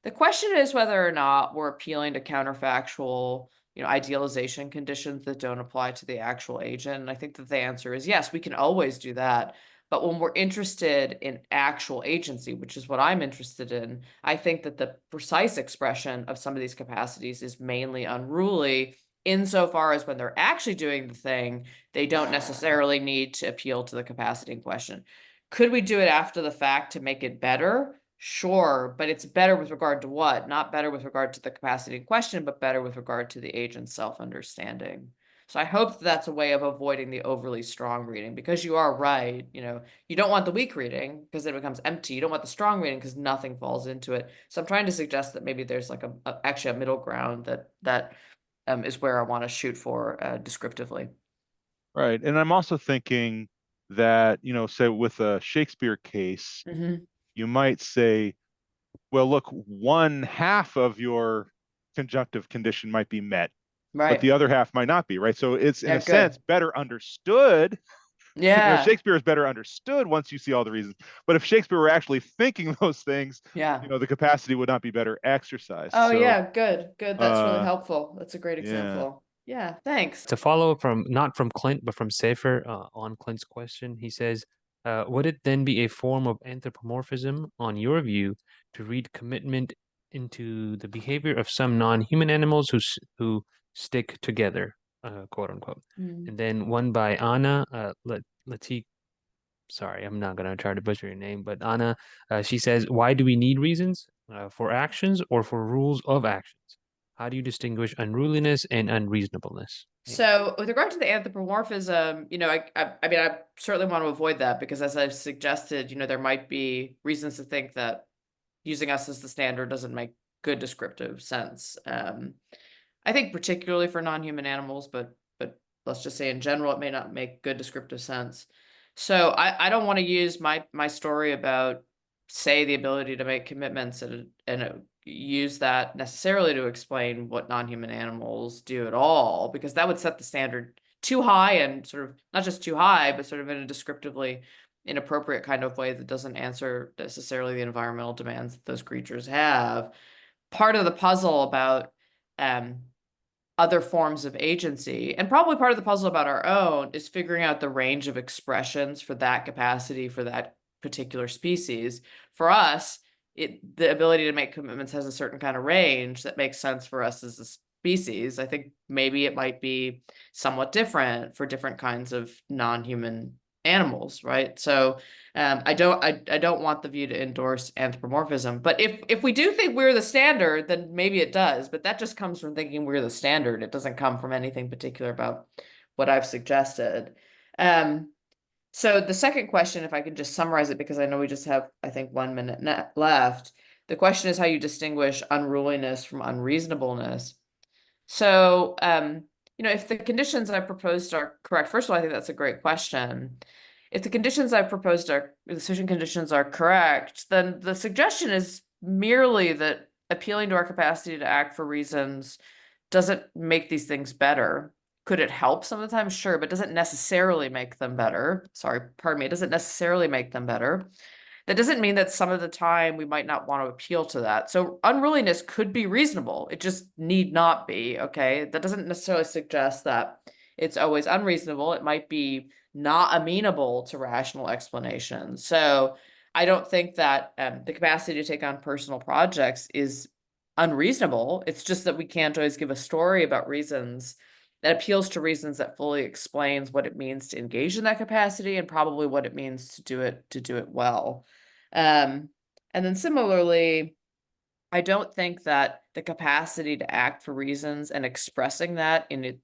The question is whether or not we're appealing to counterfactual, you know, idealization conditions that don't apply to the actual agent. And I think that the answer is yes, we can always do that. But when we're interested in actual agency, which is what I'm interested in, I think that the precise expression of some of these capacities is mainly unruly, insofar as when they're actually doing the thing, they don't necessarily need to appeal to the capacity in question. Could we do it after the fact to make it better? Sure, but it's better with regard to what? Not better with regard to the capacity in question, but better with regard to the agent's self-understanding. So I hope that's a way of avoiding the overly strong reading, because you are right. You don't want the weak reading because it becomes empty. You don't want the strong reading because nothing falls into it. So I'm trying to suggest that maybe there's like actually a middle ground that is where I want to shoot for descriptively. Right. And I'm also thinking that, say with a Shakespeare case, you might say, well, look, 1/2 of your conjunctive condition might be met, but the other half might not be, right? So it's in a sense better understood. Yeah. Shakespeare is better understood once you see all the reasons. But if Shakespeare were actually thinking those things, the capacity would not be better exercised. Oh, yeah, good. That's really helpful. That's a great yeah. example. Yeah, thanks. To follow from, not from Clint, but from Safer on Clint's question, he says, would it then be a form of anthropomorphism, on your view, to read commitment into the behavior of some non-human animals who stick together, quote unquote? And then one by Anna, sorry, I'm not going to try to butcher your name, but Anna, she says, why do we need reasons for actions or for rules of actions? How do you distinguish unruliness and unreasonableness? So with regard to the anthropomorphism, I certainly want to avoid that, because as I've suggested, there might be reasons to think that using us as the standard doesn't make good descriptive sense. I think particularly for non-human animals, but let's just say in general, it may not make good descriptive sense. So I don't want to use my story about, say, the ability to make commitments and use that necessarily to explain what non-human animals do at all, because that would set the standard too high, and sort of not just too high, but sort of in a descriptively inappropriate kind of way that doesn't answer necessarily the environmental demands that those creatures have. Part of the puzzle about other forms of agency, and probably part of the puzzle about our own, is figuring out the range of expressions for that capacity for that particular species. For us, the ability to make commitments has a certain kind of range that makes sense for us as a species. I think maybe it might be somewhat different for different kinds of non-human animals, right? So I don't want the view to endorse anthropomorphism, but if we do think we're the standard, then maybe it does, but that just comes from thinking we're the standard. It doesn't come from anything particular about what I've suggested. So the second question, if I could just summarize it, because I know we just have, I think, 1 minute left. The question is how you distinguish unruliness from unreasonableness. So, if the conditions I've proposed are correct, first of all, I think that's a great question. If the conditions I've proposed the decision conditions are correct, then the suggestion is merely that appealing to our capacity to act for reasons doesn't make these things better. Could it help some of the time? Sure, but doesn't necessarily make them better. Sorry, pardon me. It doesn't necessarily make them better. That doesn't mean that some of the time we might not want to appeal to that. So unruliness could be reasonable. It just need not be, okay? That doesn't necessarily suggest that it's always unreasonable. It might be not amenable to rational explanation. So I don't think that the capacity to take on personal projects is unreasonable. It's just that we can't always give a story about reasons that appeals to reasons that fully explains what it means to engage in that capacity, and probably what it means to do it well. And then similarly, I don't think that the capacity to act for reasons and expressing that in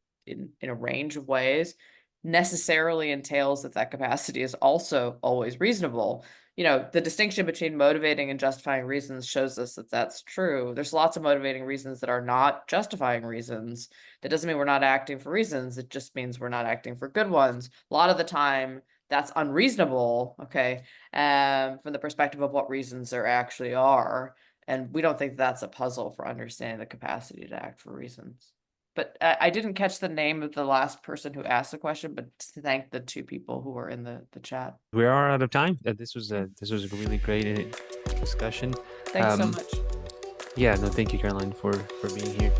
a range of ways necessarily entails that capacity is also always reasonable. The distinction between motivating and justifying reasons shows us that that's true. There's lots of motivating reasons that are not justifying reasons. That doesn't mean we're not acting for reasons. It just means we're not acting for good ones. A lot of the time, that's unreasonable, okay, from the perspective of what reasons there actually are. And we don't think that's a puzzle for understanding the capacity to act for reasons. But I didn't catch the name of the last person who asked the question, but to thank the 2 people who were in the chat. We are out of time. This was a really great discussion. Thanks so much. Yeah, no, thank you, Caroline, for being here.